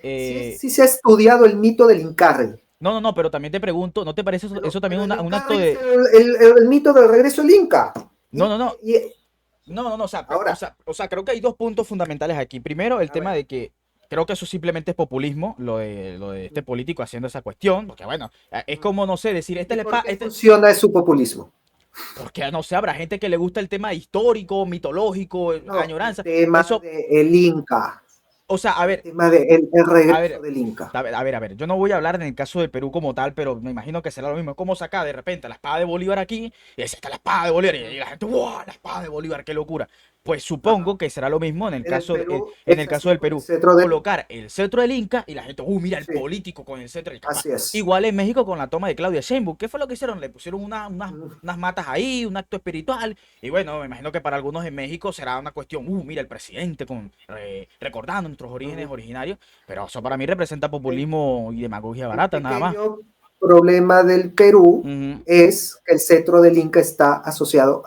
Eh, sí, se ha estudiado el mito del Incarri. no, pero también te pregunto, ¿no te parece eso también Pero el un acto Incarri es de... el mito del regreso del Inca. No, Y, no, no. y, No, o sea, ahora, o sea, creo que hay dos puntos fundamentales aquí. Primero, el a tema ver, de que creo que eso simplemente es populismo, lo de este político haciendo esa cuestión, porque bueno, es como, no sé, decir, ¿y por qué funciona su populismo? porque no sé, habrá gente que le gusta el tema histórico, mitológico, No, el añoranza. tema Eso, del Inca, o sea, el tema del a regreso ver, del Inca. a ver, yo no voy a hablar en el caso del Perú como tal, pero me imagino que será lo mismo. Es como sacar de repente la espada de Bolívar aquí y decir, está la espada de Bolívar, y la gente, ¡wow! La espada de Bolívar, qué locura. Pues Ajá. supongo que será lo mismo En el Perú en es el caso así del con el Perú. cetro del... Colocar el cetro del Inca y la gente, mira el Sí, político con el cetro y capaz. así es. Igual en México con la toma de Claudia Sheinbaum, ¿qué fue lo que hicieron? Le pusieron Mm, unas matas ahí, un acto espiritual. Y bueno, me imagino que para algunos en México será una cuestión, mira el presidente recordando nuestros orígenes mm. originarios. Pero eso para mí representa El, populismo y demagogia el barata, nada más. pequeño problema del Perú Ujú. es que el cetro del Inca está asociado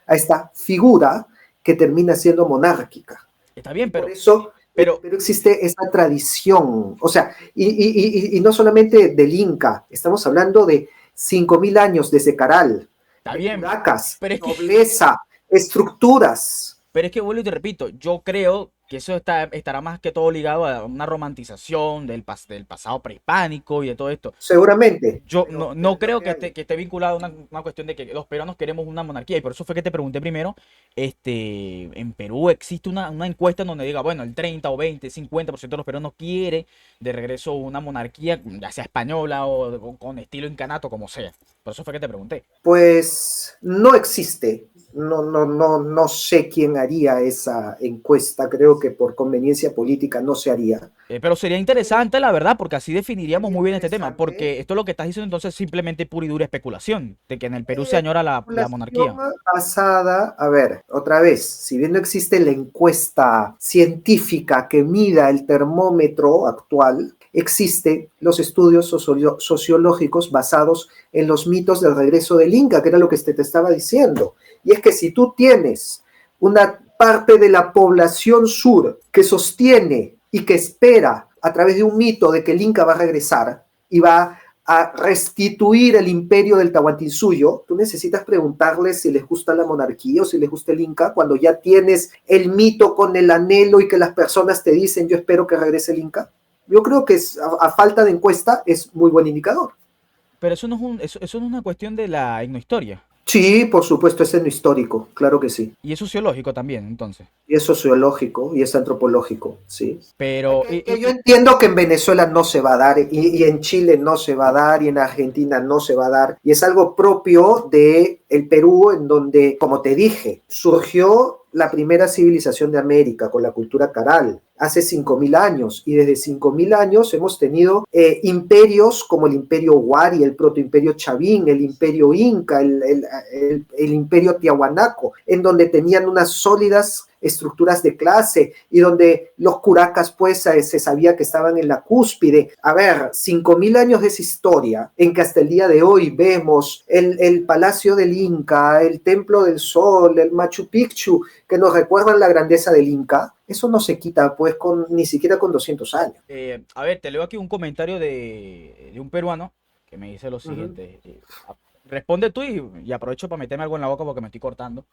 a esta figura que termina siendo monárquica. Está Y bien, por eso en el pero, Perú existe esa tradición. O sea, y no solamente del Inca, estamos hablando de 5.000 años desde Caral, está de bien, cudacas, pero es que, nobleza, estructuras. pero es que vuelvo y te repito, yo creo que eso estará más que todo ligado a una romantización del pasado prehispánico y de todo esto. Seguramente, Yo pero no es lo creo que hay. que esté vinculado a una cuestión de que los peruanos queremos una monarquía. Y por eso fue que te pregunté primero, en Perú existe una encuesta en donde diga, bueno, el 30 o 20, 50% de los peruanos quiere de regreso una monarquía, ya sea española o con estilo incanato, como sea. Por eso fue que te pregunté. Pues no existe. No sé quién haría esa encuesta. Creo que por conveniencia política no se haría. Pero sería interesante, la verdad, porque así definiríamos Sería muy bien este tema. interesante. Porque esto es lo que estás diciendo entonces simplemente pura y dura especulación, de que en el Perú se añora la Población monarquía. basada, a ver, otra vez, si bien no existe la encuesta científica que mida el termómetro actual, existen los estudios sociológicos basados en los mitos del regreso del Inca, que era lo que te estaba diciendo. Y es que si tú tienes una parte de la población sur que sostiene y que espera a través de un mito de que el Inca va a regresar y va a restituir el imperio del Tahuantinsuyo, tú necesitas preguntarles si les gusta la monarquía o si les gusta el Inca, cuando ya tienes el mito con el anhelo y que las personas te dicen, yo espero que regrese el Inca. Yo creo que a falta de encuesta es muy buen indicador. Pero eso no es eso no es una cuestión de la ignohistoria. Sí, por supuesto, es histórico, claro que sí. Y es sociológico también, entonces. Y es sociológico y es antropológico, sí. Pero, Que yo entiendo que en Venezuela no se va a dar, y en Chile no se va a dar, y en Argentina no se va a dar, y es algo propio de el Perú, en donde, como te dije, surgió la primera civilización de América con la cultura caral hace 5.000 años, y desde 5.000 años hemos tenido imperios como el imperio Huari, el protoimperio Chavín, el imperio Inca, el imperio Tiahuanaco, en donde tenían unas sólidas estructuras de clase y donde los curacas pues se sabía que estaban en la cúspide. A ver, 5.000 años de esa historia en que hasta el día de hoy vemos el Palacio del Inca, el Templo del Sol, el Machu Picchu, que nos recuerdan la grandeza del Inca. Eso no se quita pues ni siquiera con 200 años. a ver, te leo aquí un comentario de un peruano que me dice lo Uh -huh. siguiente. Responde tú y aprovecho para meterme algo en la boca porque me estoy cortando.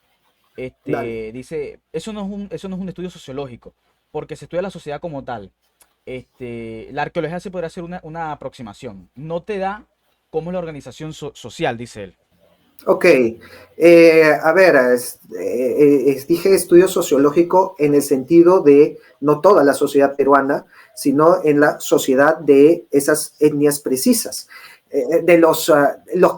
Dale. Dice, eso no es un estudio sociológico, porque se estudia la sociedad como tal. La arqueología se podría hacer una aproximación. No te da cómo es la organización social, dice él. Ok, a ver, dije estudio sociológico en el sentido de no toda la sociedad peruana, sino en la sociedad de esas etnias precisas, de los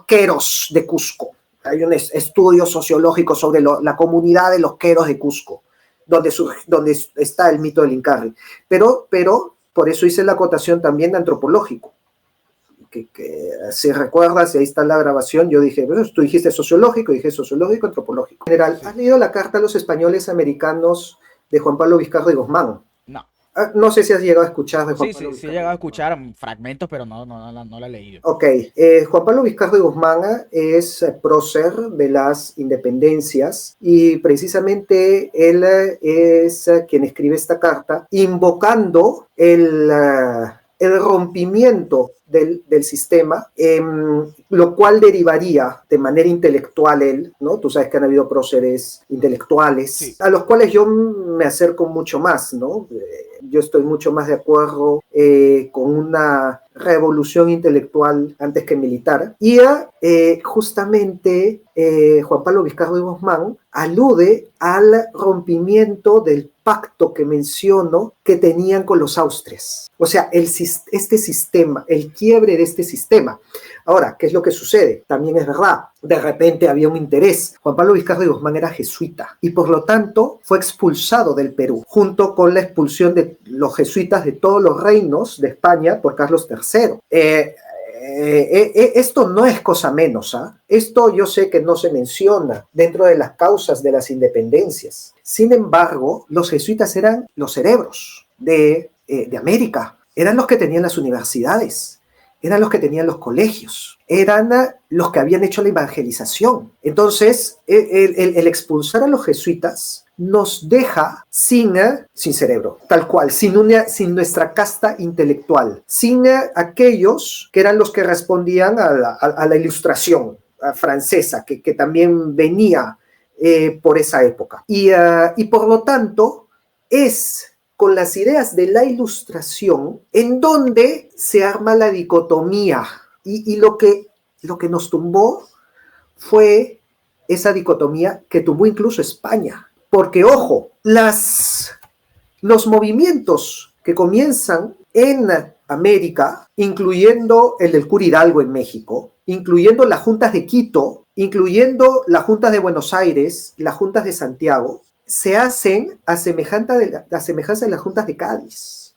queros de Cusco. Hay un estudio sociológico sobre la comunidad de los queros de Cusco, donde está el mito del Incarri. Pero por eso hice la acotación también de antropológico. Que si recuerdas, y ahí está la grabación, yo dije, bueno, tú dijiste sociológico, dije sociológico, antropológico. En general, Sí. ¿has leído la carta a los españoles americanos de Juan Pablo Vizcarra y Guzmán? No. No sé si has llegado a escuchar de Juan Sí, Pablo sí, sí he Vizcarra y llegado a Guzmán. escuchar fragmentos, pero no la he leído. Ok, Juan Pablo Vizcarra y Guzmán es prócer de las independencias y precisamente él es quien escribe esta carta invocando el rompimiento del sistema, lo cual derivaría de manera intelectual él, ¿no? Tú sabes que han habido próceres intelectuales, Sí. a los cuales yo me acerco mucho más, ¿no? Yo estoy mucho más de acuerdo con una revolución intelectual antes que militar. Y justamente Juan Pablo Vizcarra y Guzmán alude al rompimiento del pacto que menciono que tenían con los austrias. O sea, este sistema, el quiebre de este sistema. Ahora, ¿qué es lo que sucede? También es verdad, de repente había un interés. Juan Pablo Vizcarra y Guzmán era jesuita y por lo tanto fue expulsado del Perú, junto con la expulsión de los jesuitas de todos los reinos de España por Carlos III. Esto no es cosa menos, ¿eh? Esto yo sé que no se menciona dentro de las causas de las independencias. Sin embargo, los jesuitas eran los cerebros de América, eran los que tenían las universidades, eran los que tenían los colegios, eran los que habían hecho la evangelización. Entonces, el expulsar a los jesuitas nos deja sin cerebro, tal cual, sin nuestra casta intelectual, sin aquellos que eran los que respondían a la ilustración francesa, que también venía por esa época. Y por lo tanto, es con las ideas de la ilustración en donde se arma la dicotomía. Y lo que nos tumbó fue esa dicotomía que tumbó incluso España. Porque, ojo, los movimientos que comienzan en América, incluyendo el del Cura Hidalgo en México, incluyendo las juntas de Quito, incluyendo las juntas de Buenos Aires, las juntas de Santiago, se hacen a semejanza de las juntas de Cádiz,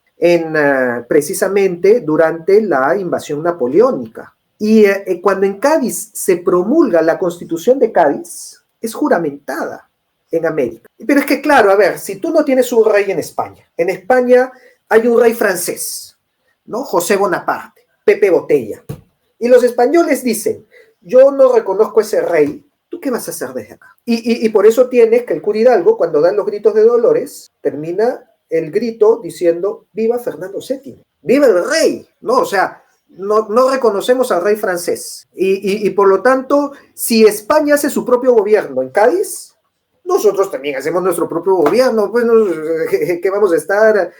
precisamente durante la invasión napoleónica. Y cuando en Cádiz se promulga la Constitución de Cádiz, es juramentada en América. Pero es que, claro, a ver, si tú no tienes un rey en España hay un rey francés, ¿no? José Bonaparte, Pepe Botella. Y los españoles dicen, yo no reconozco ese rey, ¿tú qué vas a hacer desde acá? Y por eso tienes que el Cura Hidalgo, cuando dan los gritos de Dolores, termina el grito diciendo, viva Fernando VII, viva el rey, ¿no? O sea, no reconocemos al rey francés. Y por lo tanto, si España hace su propio gobierno en Cádiz, nosotros también hacemos nuestro propio gobierno, pues que vamos a estar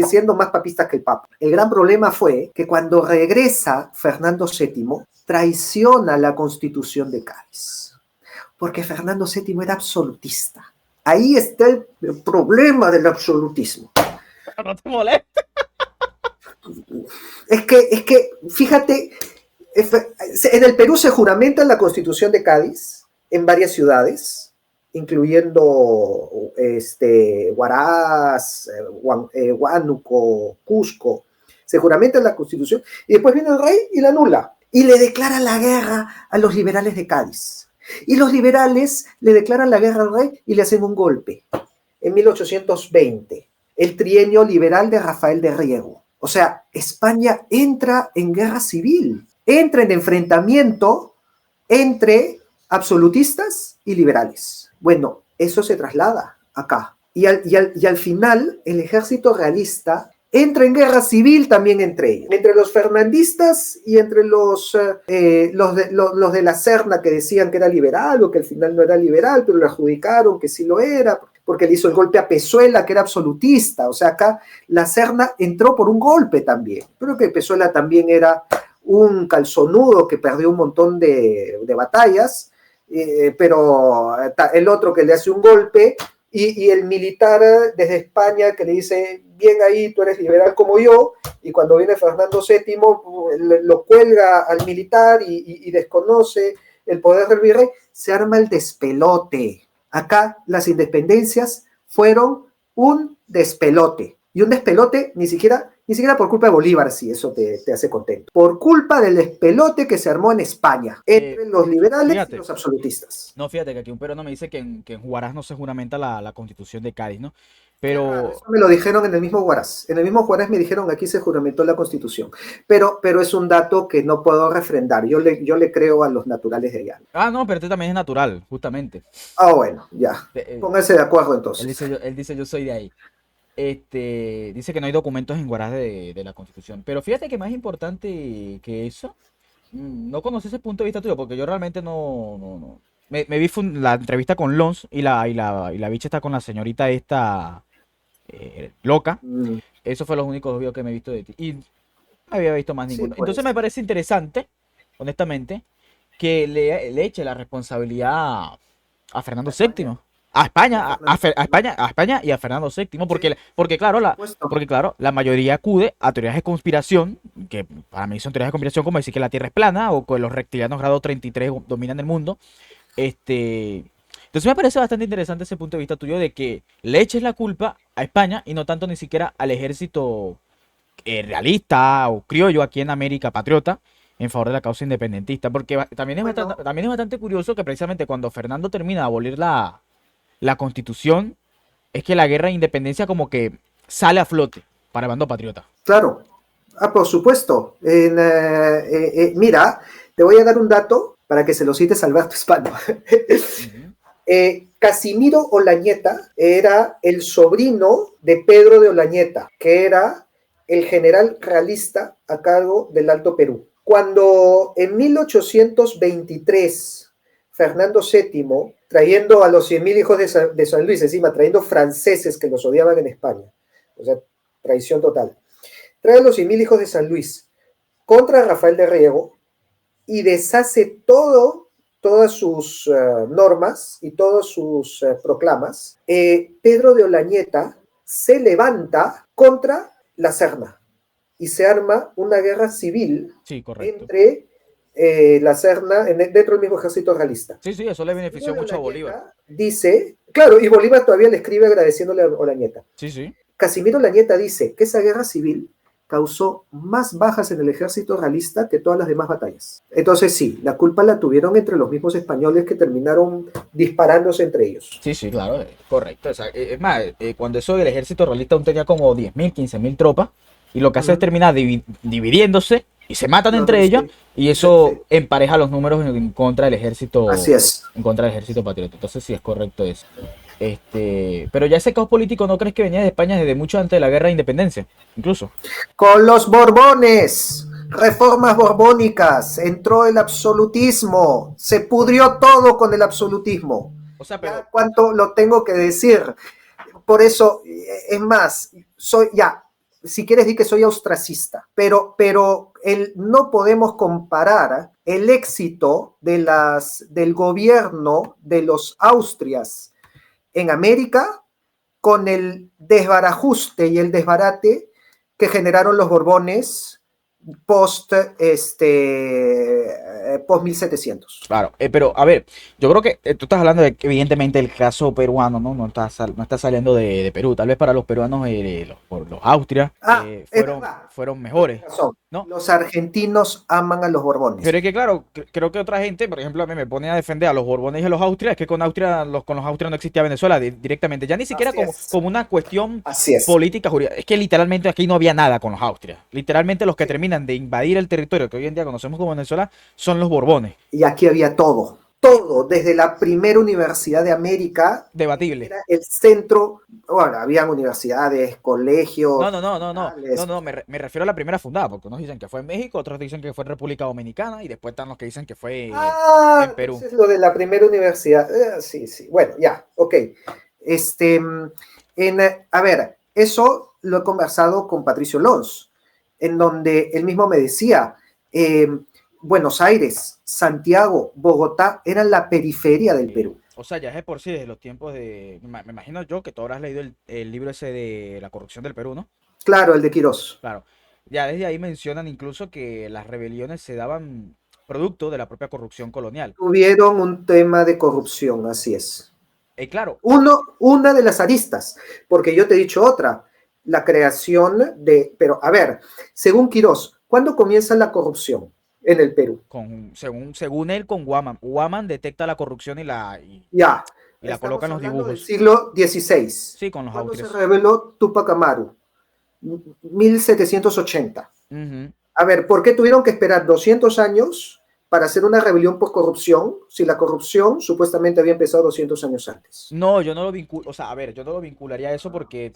siendo más papistas que el Papa. El gran problema fue que cuando regresa Fernando VII, traiciona la Constitución de Cádiz. Porque Fernando VII era absolutista. Ahí está el problema del absolutismo. No te molestes. Fíjate, en el Perú se juramenta la Constitución de Cádiz en varias ciudades, incluyendo Huaraz, Huánuco, Cusco. Se juramenta la Constitución y después viene el rey y la anula y le declara la guerra a los liberales de Cádiz. Y los liberales le declaran la guerra al rey y le hacen un golpe en 1820, el trienio liberal de Rafael de Riego. O sea, España entra en guerra civil, entra en enfrentamiento entre absolutistas y liberales. Bueno, eso se traslada acá. Y al final, el ejército realista entra en guerra civil también entre ellos. Entre los fernandistas y entre los de la Serna que decían que era liberal o que al final no era liberal, pero le adjudicaron que sí lo era, porque le hizo el golpe a Pezuela, que era absolutista. O sea, acá la Serna entró por un golpe también. Pero que Pezuela también era un calzonudo que perdió un montón de batallas, pero el otro que le hace un golpe y el militar desde España que le dice, bien ahí, tú eres liberal como yo, y cuando viene Fernando VII lo cuelga al militar y desconoce el poder del virrey, se arma el despelote. Acá las independencias fueron un despelote, y un despelote ni siquiera por culpa de Bolívar, si eso te hace contento. Por culpa del despelote que se armó en España, entre los liberales y los absolutistas. No, fíjate que aquí un peruano me dice que en Huaraz no se juramenta la Constitución de Cádiz, ¿no? Pero... Eso me lo dijeron en el mismo Huaraz. En el mismo Huaraz me dijeron aquí se juramentó la Constitución. Pero es un dato que no puedo refrendar. Yo le creo a los naturales de allá. no, pero este también es natural, justamente. Bueno, ya. Pónganse de acuerdo entonces. Él dice yo soy de ahí. Dice que no hay documentos en Huaraz de la Constitución. Pero fíjate que más importante que eso, no conocí ese punto de vista tuyo, porque yo realmente no. Me vi la entrevista con Lons y la bicha está con la señorita esta loca. Eso fue los únicos videos que me he visto de ti. Y no había visto más ninguno. Entonces me parece interesante, honestamente, que le eche la responsabilidad a Fernando VII. A España, a España y a Fernando VII, porque claro, la mayoría acude a teorías de conspiración, que para mí son teorías de conspiración como decir que la Tierra es plana o que los reptilianos grado 33 dominan el mundo. Entonces me parece bastante interesante ese punto de vista tuyo de que le eches la culpa a España y no tanto ni siquiera al ejército realista o criollo aquí en América, patriota, en favor de la causa independentista, porque también es bastante curioso que precisamente cuando Fernando termina de abolir la Constitución, es que la guerra de independencia como que sale a flote para el bando patriota. Claro, por supuesto. Mira, te voy a dar un dato para que se lo cites a Alberto Hispano. Casimiro Olañeta era el sobrino de Pedro de Olañeta, que era el general realista a cargo del Alto Perú. Cuando en 1823 Fernando VII, trayendo a los 100.000 hijos de San Luis, encima trayendo franceses que los odiaban en España, o sea, traición total, trae a los 100.000 hijos de San Luis contra Rafael de Riego y deshace todas sus normas y todas sus proclamas. Pedro de Olañeta se levanta contra la Serna y se arma una guerra civil entre la Serna, dentro del mismo ejército realista. Sí, eso le benefició mucho a Bolívar. Dice, claro, y Bolívar todavía le escribe agradeciéndole a Olañeta. Sí. Casimiro Olañeta dice que esa guerra civil causó más bajas en el ejército realista que todas las demás batallas. Entonces sí, la culpa la tuvieron entre los mismos españoles que terminaron disparándose entre ellos. Sí, claro, correcto. O sea, es más, cuando eso del ejército realista aún tenía como 10.000, 15.000 tropas, y lo que hace es terminar dividiéndose y se matan entre ellos, y eso empareja los números en contra del ejército. Así es. En contra del ejército patriota. Entonces sí es correcto eso. Pero ya ese caos político, ¿no crees que venía de España desde mucho antes de la guerra de independencia? Incluso. Con los Borbones, reformas borbónicas, entró el absolutismo, se pudrió todo con el absolutismo. O sea, pero... ¿Cuánto lo tengo que decir? Por eso, es más, si quieres di que soy austracista, pero no podemos comparar el éxito del gobierno de los Austrias en América con el desbarajuste y el desbarate que generaron los Borbones post, post 1700. Claro, pero a ver, yo creo que tú estás hablando de que evidentemente el caso peruano, ¿no? No está saliendo de Perú. Tal vez para los peruanos, los Austria, Es verdad, fueron tienes mejores, razón. ¿no? Los argentinos aman a los Pero Borbones. es que, claro, creo que otra gente, por ejemplo, a mí me pone a defender a los Borbones y a los Austria, es que con Austria, con los Austria no existía Venezuela directamente, ya ni siquiera Así como, es, como una cuestión así es. política jurídica. Es que literalmente aquí no había nada con los Austria. Literalmente los que Sí. terminan de invadir el territorio que hoy en día conocemos como Venezuela son los Borbones. Y aquí había todo, todo, desde la primera universidad de América, Debatible. era el centro, bueno, habían universidades, No, colegios, no, no, no, no, no, hospitales. no, me refiero a la primera fundada, porque unos dicen que fue en México, otros dicen que fue en República Dominicana y después están los que dicen que fue en Ah, Perú. dices lo de la primera universidad. Sí, sí, bueno, ya, ok. Este, a ver, eso lo he conversado con Patricio Lons, en donde él mismo me decía, eh, Buenos Aires, Santiago, Bogotá eran la periferia del Perú. O sea, ya es de por sí desde los tiempos de. Me imagino yo que tú habrás leído el libro ese de la corrupción del Perú, ¿no? Claro, el de Quirós. Claro. Ya desde ahí mencionan incluso que las rebeliones se daban producto de la propia corrupción colonial. Tuvieron un tema de corrupción, así es. Claro, Una de las aristas, porque yo te he dicho otra, la creación de, pero a ver, según Quirós, ¿cuándo comienza la corrupción en el Perú? según él, con Guaman. Guaman detecta la corrupción Ya, y la coloca estamos en los hablando del dibujos. siglo XVI. Sí, con los ¿Cuándo se austrias. reveló Tupac Amaru? 1780. Ujú. A ver, ¿por qué tuvieron que esperar 200 años para hacer una rebelión por corrupción si la corrupción supuestamente había empezado 200 años antes? No, yo no lo vinculo, o sea, a ver, yo no lo vincularía a eso porque,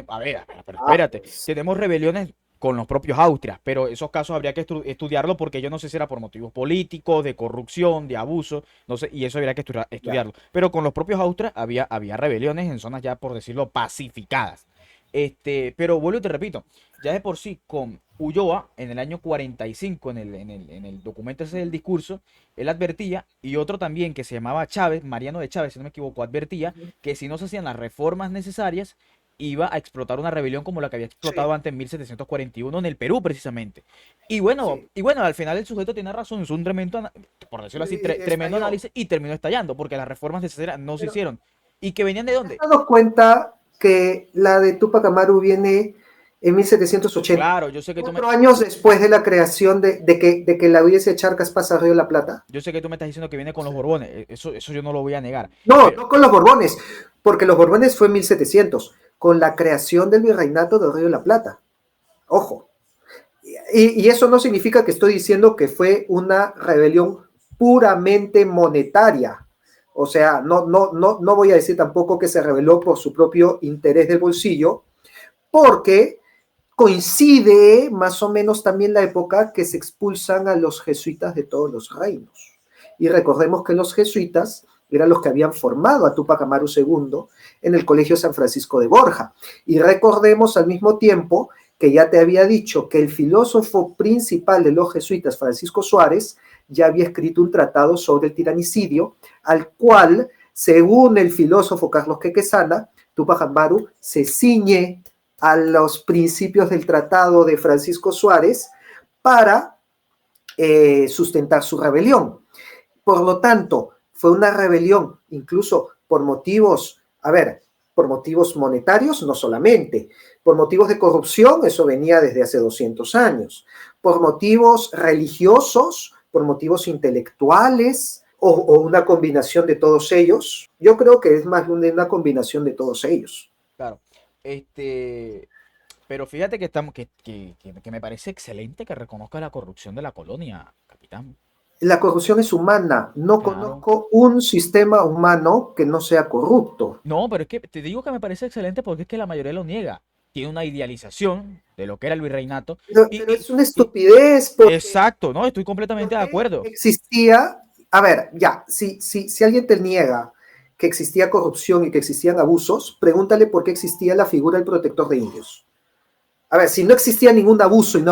a ver, pero Ah, espérate, pues, tenemos rebeliones con los propios Austrias, pero esos casos habría que estudiarlo porque yo no sé si era por motivos políticos, de corrupción, de abuso, no sé, y eso habría que ya. estudiarlo. Pero con los propios Austrias había rebeliones en zonas ya, por decirlo, pacificadas. Pero vuelvo y te repito, ya de por sí con Ulloa en el año 45, en el documento ese del discurso, él advertía, y otro también que se llamaba Chávez, Mariano de Chávez, si no me equivoco, advertía que si no se hacían las reformas necesarias, iba a explotar una rebelión como la que había explotado Sí, antes en 1741 en el Perú, precisamente. sí. Y bueno, al final el sujeto tiene razón, es un tremendo, por decirlo así, Y tremendo estalló. análisis y terminó estallando, porque las reformas necesarias no se Pero hicieron. ¿Y que venían de ¿te has dónde? dado cuenta que la de Tupac Amaru viene en 1780? Claro, yo sé que tú me, 4 años después de la creación de que la UIS Charcas pasa a Río de la Plata. yo sé que tú me estás diciendo que viene O con los sea, Borbones, eso yo no lo voy a negar. no, Pero, no con los Borbones, porque los Borbones fue en 1700, con la creación del virreinato de Río de la Plata. Ojo. Y eso no significa que estoy diciendo que fue una rebelión puramente monetaria. O sea, no voy a decir tampoco que se rebeló por su propio interés del bolsillo, porque coincide más o menos también la época que se expulsan a los jesuitas de todos los reinos. Y recordemos que los jesuitas eran los que habían formado a Tupac Amaru II en el Colegio San Francisco de Borja. Y recordemos al mismo tiempo que ya te había dicho que el filósofo principal de los jesuitas, Francisco Suárez, ya había escrito un tratado sobre el tiranicidio, al cual, según el filósofo Carlos Quequesana, Tupac Amaru se ciñe a los principios del tratado de Francisco Suárez para sustentar su rebelión. Por lo tanto, fue una rebelión incluso por motivos, a ver, por motivos monetarios, no solamente, por motivos de corrupción, eso venía desde hace 200 años, por motivos religiosos, por motivos intelectuales o una combinación de todos ellos. Yo creo que es más una combinación de todos ellos. claro, este, pero fíjate que estamos, que me parece excelente que reconozca la corrupción de la colonia, capitán. La corrupción es humana. No Claro. conozco un sistema humano que no sea corrupto. No, pero es que te digo que me parece excelente porque es que la mayoría lo niega. Tiene una idealización de lo que era el virreinato. Pero Y, es una y estupidez exacto, ¿no? Estoy completamente de porque acuerdo. existía, a ver, ya, si alguien te niega que existía corrupción y que existían abusos, pregúntale por qué existía la figura del protector de indios. A ver, si no existía ningún abuso y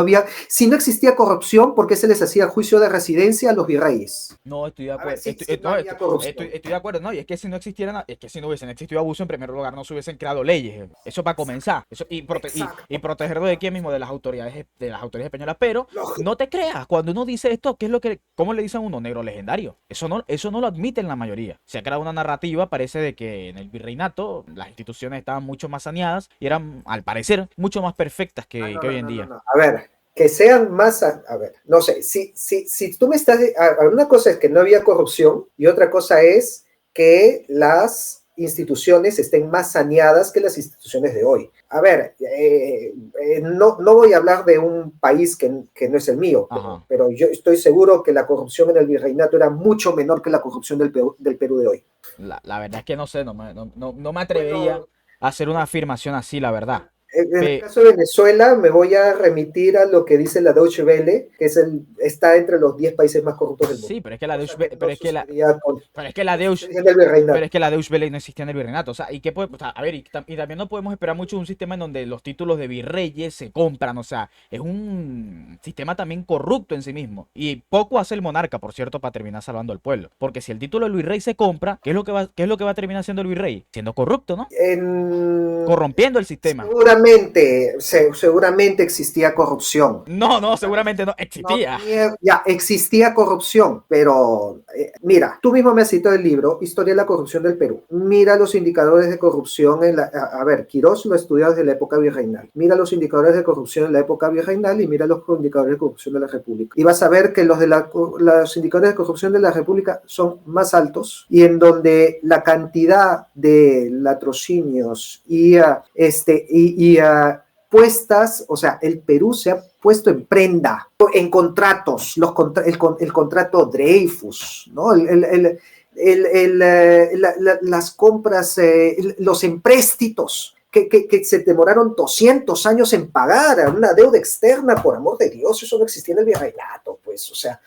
si no existía corrupción, ¿por qué se les hacía juicio de residencia a los virreyes? No, estoy de A ver, acuerdo. si no había corrupción. Estoy de acuerdo, no, y es que si no existiera, es que si no hubiesen existido abuso, en primer lugar, no se hubiesen creado leyes. Eso para comenzar. Eso, y Exacto. protegerlo de quién mismo, de las autoridades españolas. Pero Lógico. no te creas, cuando uno dice esto, ¿qué es lo que, cómo le dicen a uno? Negro legendario. Eso no lo admiten la mayoría. Se ha creado una narrativa, parece de que en el virreinato las instituciones estaban mucho más saneadas y eran, al parecer, mucho más perfectas que hoy en día. No. A ver, que sean más, a ver, no sé, si tú me estás, una cosa es que no había corrupción y otra cosa es que las instituciones estén más saneadas que las instituciones de hoy. A ver, no voy a hablar de un país que no es el mío, Ajá. pero yo estoy seguro que la corrupción en el virreinato era mucho menor que la corrupción del Perú de hoy. La verdad es que no sé, no me atrevería Bueno, a hacer una afirmación así, la verdad. en el Pe- caso de Venezuela, me voy a remitir a lo que dice la Deutsche Welle, que está entre los 10 países más corruptos del mundo, sí, pero es que cosa que no sucedía con pero es que la no Deus, sucedía en el pero virreinato. es que la Deus Belli no existía en el virreinato. O sea, ¿y qué puede, o sea, a ver, y también no podemos esperar mucho de un sistema en donde los títulos de virreyes se compran. O sea, es un sistema también corrupto en sí mismo. Y poco hace el monarca, por cierto, para terminar salvando al pueblo. Porque si el título del virrey se compra, qué es lo que va a terminar siendo el virrey? Siendo corrupto, ¿no? En, Corrompiendo el sistema. seguramente existía corrupción. No, seguramente no No, existía. ya existía corrupción, pero mira, tú mismo me has citado el libro Historia de la corrupción del Perú. Mira los indicadores de corrupción a ver, Quirós lo estudió desde la época virreinal. Mira los indicadores de corrupción en la época virreinal y mira los indicadores de corrupción de la República. Y vas a ver que los indicadores de corrupción de la República son más altos y en donde la cantidad de latrocinios puestas, o sea, el Perú se ha puesto en prenda, en contratos, el contrato Dreyfus, ¿no? Las compras, los empréstitos que se demoraron 200 años en pagar, una deuda externa, por amor de Dios, eso no existía en el virreinato, pues, o sea,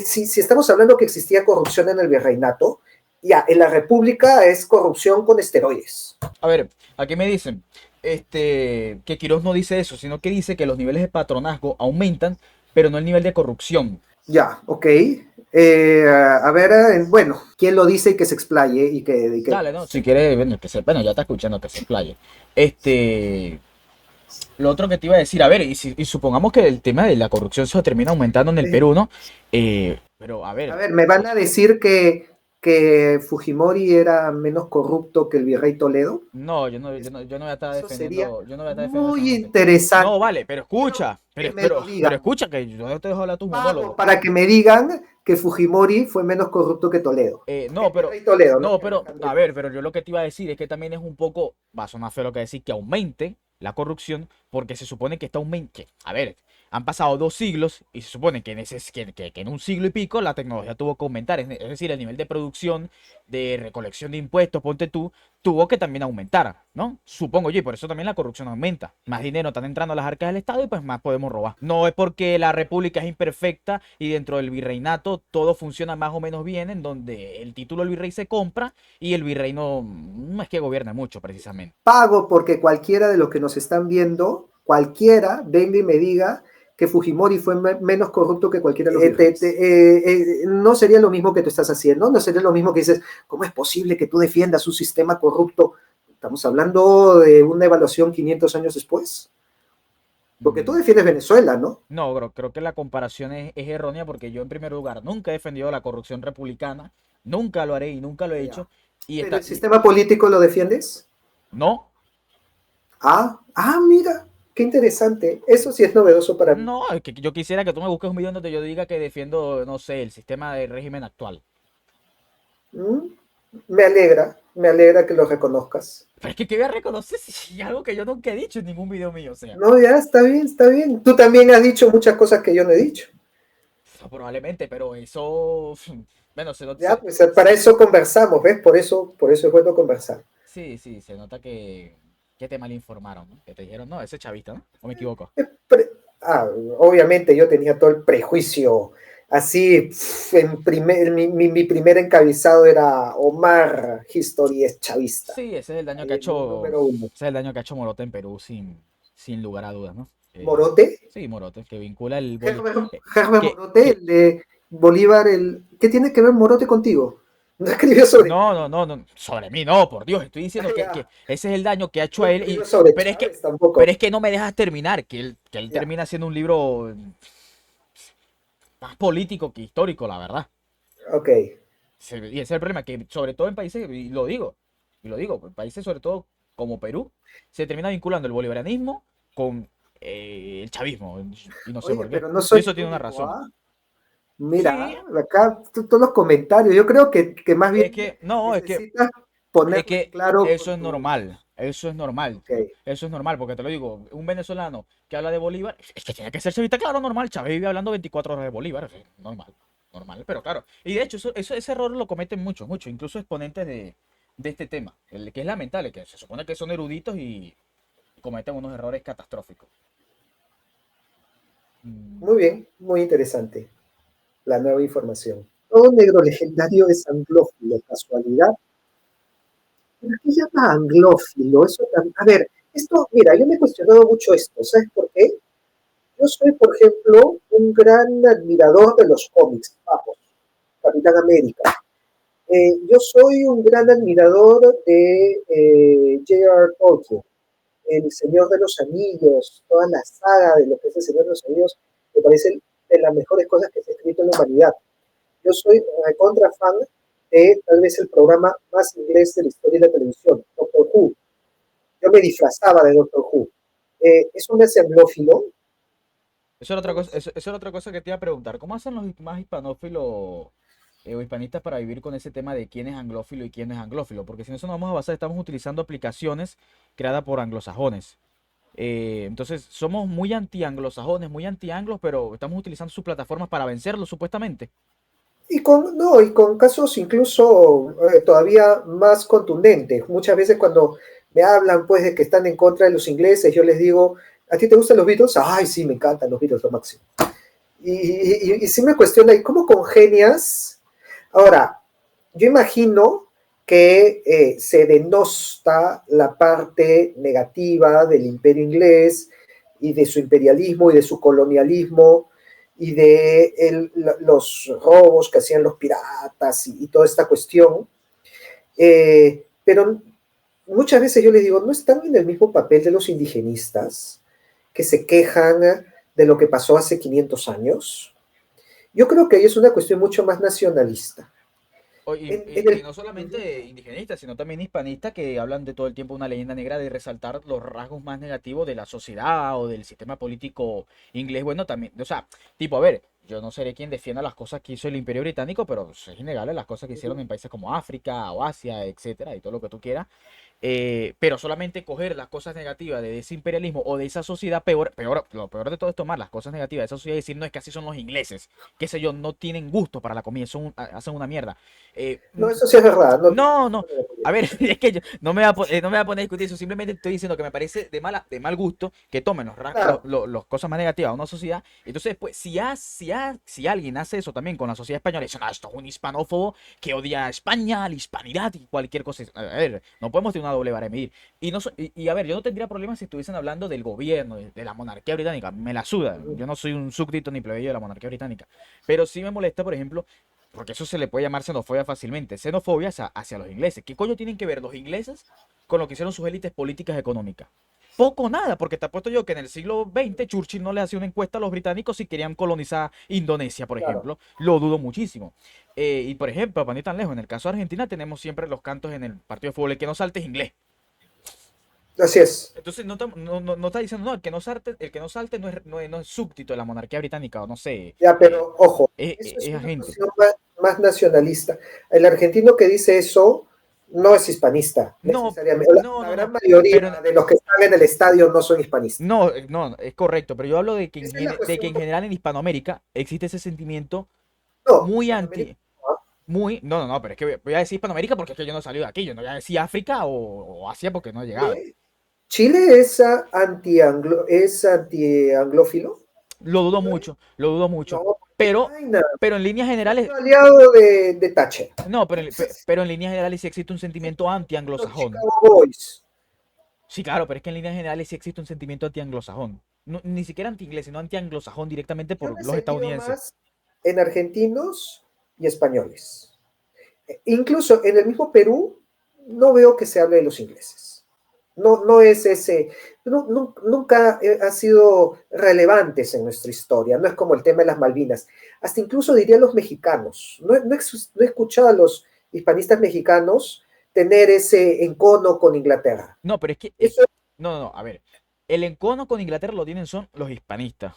si estamos hablando que existía corrupción en el virreinato, ya, en la República es corrupción con esteroides. A ver, aquí me dicen que Quirós no dice eso, sino que dice que los niveles de patronazgo aumentan, pero no el nivel de corrupción. Ya, ok. A ver, bueno, ¿quién lo dice y que se explaye Dale, ¿no? Si quieres, bueno, bueno, ya está escuchando que se explaye. Lo otro que te iba a decir, a ver, y supongamos que el tema de la corrupción se termina aumentando en el Perú, ¿no? Pero, a A ver, ver, me van a decir que Fujimori era menos corrupto que el virrey Toledo. no, yo no voy a estar Eso sería defendiendo, yo no voy a estar defendiendo a esa muy gente. No, interesante. vale, pero escucha, Que me lo pero digan. escucha que yo no te dejo hablar tus Pago monólogos. para que me digan que Fujimori fue menos corrupto que Toledo. No, El virrey Toledo, ¿no? a ver, pero yo lo que te iba a decir es que también es un poco, va a sonar feo lo que decir, que aumente la corrupción, porque se supone que está aumentando, a ver, han pasado 2 siglos y se supone que que en un siglo y pico la tecnología tuvo que aumentar, es decir, el nivel de producción, de recolección de impuestos, ponte tú, tuvo que también aumentar, ¿no? Supongo yo, y por eso también la corrupción aumenta. Más dinero están entrando a las arcas del Estado y pues más podemos robar. No es porque la república es imperfecta y dentro del virreinato todo funciona más o menos bien, en donde el título del virrey se compra y el virrey no es que gobierne mucho precisamente. Pago porque cualquiera de los que nos están viendo, cualquiera, venga y me diga que Fujimori fue menos corrupto que cualquiera de los virreyes. No sería lo mismo que tú estás haciendo, no sería lo mismo que dices, ¿cómo es posible que tú defiendas un sistema corrupto? Estamos hablando de una evaluación 500 años después. Porque tú defiendes Venezuela, ¿no? No, bro, creo que la comparación es errónea porque yo en primer lugar nunca he defendido la corrupción republicana, nunca lo haré y nunca lo he Ya. hecho. Y ¿Pero está, el sistema político lo defiendes? no, Mira, qué interesante. Eso sí es novedoso para mí. no, es que yo quisiera que tú me busques un video donde yo diga que defiendo, no sé, el sistema de régimen actual. ¿Mm? Me alegra que lo reconozcas. Pero es que ¿qué voy a reconocer si es algo que yo nunca he dicho en ningún video mío? O sea, No, ya, está bien, está bien. Tú también has dicho muchas cosas que yo no he dicho. probablemente, pero eso, bueno, Ya, pues para eso conversamos, ¿ves? Por eso es bueno conversar. sí, sí, se nota que te malinformaron, ¿no? Que te dijeron, no, ese es chavista, ¿no? ¿O me equivoco? Pre- Obviamente yo tenía todo el prejuicio. Así, mi primer encabezado era Omar History es chavista. Sí, ese es el daño que ha Ahí, hecho, número uno. ese es el daño que ha hecho Morota en Perú sin, sin lugar a dudas, ¿no? Morote, Sí, Morote, que vincula el Herbert Morote, que el de Bolívar, ¿qué tiene que ver Morote contigo? No escribió sobre no, no, ti. no, no, sobre mí no, por Dios, estoy diciendo que Ya, ese es el daño que ha hecho no a él escribió sobre pero es Chávez que pero tampoco. es que no me dejas terminar, que él Ya, termina siendo un libro más político que histórico, la verdad. ok. Y ese es el problema, que sobre todo en países, y lo digo, en países sobre todo como Perú, se termina vinculando el bolivarianismo con el chavismo, y no sé Oye, por qué. pero no Y soy eso el tiene una único, razón. ¿ah? Mira, Sí, acá todos los comentarios. Yo creo que más es bien que, no, necesitas es ponerlo en que claro eso con es tu... normal, eso es normal, Ok, tío. Eso es normal, porque te lo digo, un venezolano que habla de Bolívar, es que tiene que ser chavista, claro, normal. Chávez vive hablando 24 horas de Bolívar, sí, normal, normal, pero claro. Y de hecho, ese error lo cometen muchos, muchos, incluso exponentes de este tema, el que es lamentable, que se supone que son eruditos y cometen unos errores catastróficos. muy Mm, bien, muy interesante la nueva información. Todo negro legendario es anglófilo, casualidad. ¿Por qué llama anglófilo? A ver, esto, mira, yo me he cuestionado mucho esto, ¿sabes por qué? Yo soy, por ejemplo, un gran admirador de los cómics, vamos, Capitán América. Yo soy un gran admirador de J.R. Tolkien, El Señor de los Anillos, toda la saga de lo que es El Señor de los Anillos, me parece de las mejores cosas que se ha escrito en la humanidad. Yo soy contra fan de tal vez el programa más inglés de la historia de la televisión, Doctor Who. Yo me disfrazaba de Doctor Who. ¿Eso me hace anglófilo? Eso era otra No lo cosa, sé. eso era otra cosa que te iba a preguntar. ¿Cómo hacen los más hispanófilos o hispanistas para vivir con ese tema de quién es anglófilo y quién no es anglófilo? Porque si no eso nos vamos a basar, estamos utilizando aplicaciones creadas por anglosajones. Entonces, somos muy anti-anglosajones, muy anti-anglos, pero estamos utilizando sus plataformas para vencerlos, supuestamente. Y con casos incluso todavía más contundentes. Muchas veces cuando me hablan pues de que están en contra de los ingleses, yo les digo, ¿a ti te gustan los Beatles? Ay, sí, me encantan los Beatles, lo máximo. Y sí me cuestiona, ¿y cómo congenias? Ahora, yo imagino que se denosta la parte negativa del imperio inglés y de su imperialismo y de su colonialismo y de los robos que hacían los piratas y toda esta cuestión. Pero muchas veces yo les digo, ¿no están en el mismo papel de los indigenistas que se quejan de lo que pasó hace 500 años? Yo creo que ahí es una cuestión mucho más nacionalista. Y, En y el, no solamente indigenistas, sino también hispanistas que hablan de todo el tiempo una leyenda negra de resaltar los rasgos más negativos de la sociedad o del sistema político inglés. Bueno, también, o sea, tipo, a ver, yo no seré quien defienda las cosas que hizo el Imperio Británico, pero pues, es innegable las cosas que hicieron en países como África o Asia, etcétera, y todo lo que tú quieras. Pero solamente coger las cosas negativas de ese imperialismo o de esa sociedad, lo peor de todo es tomar las cosas negativas de esa sociedad y decir, no, es que así son los ingleses, qué sé yo, no tienen gusto para la comida, hacen una mierda. Eh, no, mm, eso sí es verdad. No, no, no. A ver, es que yo no me voy no me voy a poner a discutir eso. Simplemente estoy diciendo que me parece de mal gusto que tomen claro, los cosas más negativas de una sociedad. Entonces, pues, si alguien hace eso también con la sociedad española, dice, no, esto es un hispanófobo que odia a España, la hispanidad y cualquier cosa. A ver, no podemos tener una doble vara de medir. A ver, yo no tendría problemas si estuviesen hablando del gobierno, de la monarquía británica. Me la suda. Yo no soy un súbdito ni plebeyo de la monarquía británica. Pero sí me molesta, por ejemplo, porque eso se le puede llamar xenofobia fácilmente. Xenofobia hacia los ingleses. ¿Qué coño tienen que ver los ingleses con lo que hicieron sus élites políticas económicas? Poco nada, porque te apuesto yo que en el siglo XX Churchill no le hacía una encuesta a los británicos si querían colonizar Indonesia, por claro. ejemplo. Lo dudo muchísimo. Y por ejemplo, para no ir tan lejos, en el caso de Argentina tenemos siempre los cantos en el partido de fútbol, el que no salte es inglés. Así es. Entonces no está diciendo, no, el que no salte no es súbdito de la monarquía británica, o no sé, Ya, pero ojo, eso es es una agente. cuestión más nacionalista. El argentino que dice eso no es hispanista, No, necesariamente. no, La no, gran no. mayoría Pero de los que están en el estadio no son hispanistas. no, no, es correcto, pero yo hablo de que Esa es la de que cuestión. en general en Hispanoamérica existe ese sentimiento No, muy Hispanoamérica. anti, no, no, no, pero es que voy a decir Hispanoamérica porque es que yo no he salido de aquí, yo no voy a decir África o Asia porque no he llegado. Chile, Chile es anti-anglófilo. Lo dudo ¿Chile? mucho, lo dudo mucho, No, qué pero, vaina. pero en líneas Es generales, aliado de Thatcher. no, pero en líneas generales sí existe un sentimiento Los anti-anglosajón. Chicago Boys. Sí, claro, pero es que en líneas generales sí existe un sentimiento anti-anglosajón. Ni siquiera anti-inglés, sino anti-anglosajón directamente Yo por me he los sentido estadounidenses. más en argentinos y españoles. Incluso en el mismo Perú no veo que se hable de los ingleses. No, no es ese, nunca ha sido relevantes en nuestra historia, no es como el tema de las Malvinas. Hasta incluso diría los mexicanos. No he escuchado a los hispanistas mexicanos tener ese encono con Inglaterra. No, pero es que, Eso no, no, no, a ver, el encono con Inglaterra lo tienen son los hispanistas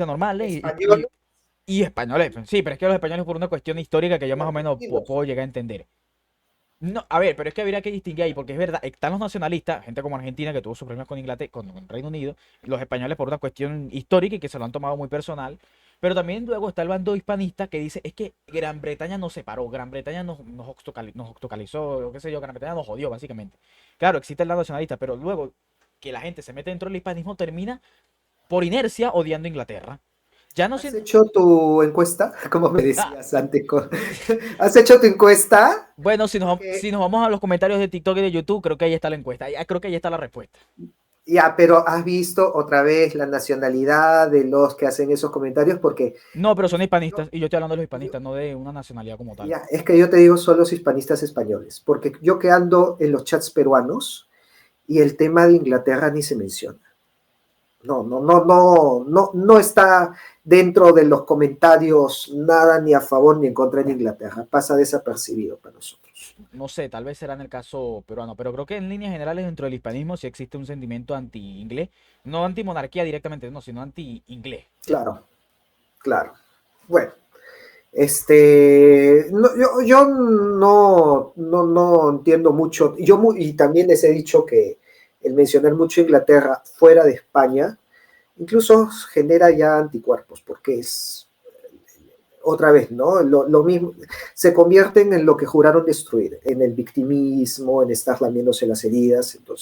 normales es español. y españoles. Sí, pero es que los españoles por una cuestión histórica que yo Y más o menos argentinos. puedo llegar a entender. No, a ver, pero es que habría que distinguir ahí, porque es verdad, están los nacionalistas, gente como Argentina que tuvo sus problemas con Inglaterra, con Reino Unido, los españoles por una cuestión histórica y que se lo han tomado muy personal, pero también luego está el bando hispanista que dice, es que Gran Bretaña nos separó, Gran Bretaña nos octocalizó, o qué sé yo, Gran Bretaña nos jodió, básicamente. Claro, existe el lado nacionalista, pero luego que la gente se mete dentro del hispanismo termina por inercia odiando a Inglaterra. Ya no ¿Has siento... hecho tu encuesta? Como me Ah, decías antes. ¿Has hecho tu encuesta? bueno, Porque si nos vamos a los comentarios de TikTok y de YouTube, creo que ahí está la encuesta, creo que ahí está la respuesta. ya, pero has visto otra vez la nacionalidad de los que hacen esos comentarios, porque No, pero son yo, hispanistas, y yo estoy hablando de los yo- hispanistas, no de una nacionalidad como tal. ya, es que yo te digo son los hispanistas españoles, porque yo que ando en los chats peruanos y el tema de Inglaterra ni se menciona. No está dentro de los comentarios nada ni a favor ni en contra de Inglaterra. Pasa desapercibido para nosotros. No sé, tal vez será en el caso peruano, pero creo que en líneas generales dentro del hispanismo sí existe un sentimiento anti-inglés, no anti-monarquía directamente, no, sino anti-inglés. Claro, claro. Bueno, no, yo no entiendo mucho. Y también les he dicho que el mencionar mucho Inglaterra fuera de España incluso genera ya anticuerpos, porque es otra vez, ¿no? Lo mismo, se convierten en lo que juraron destruir, en el victimismo, en estar lamiéndose las heridas. Entonces,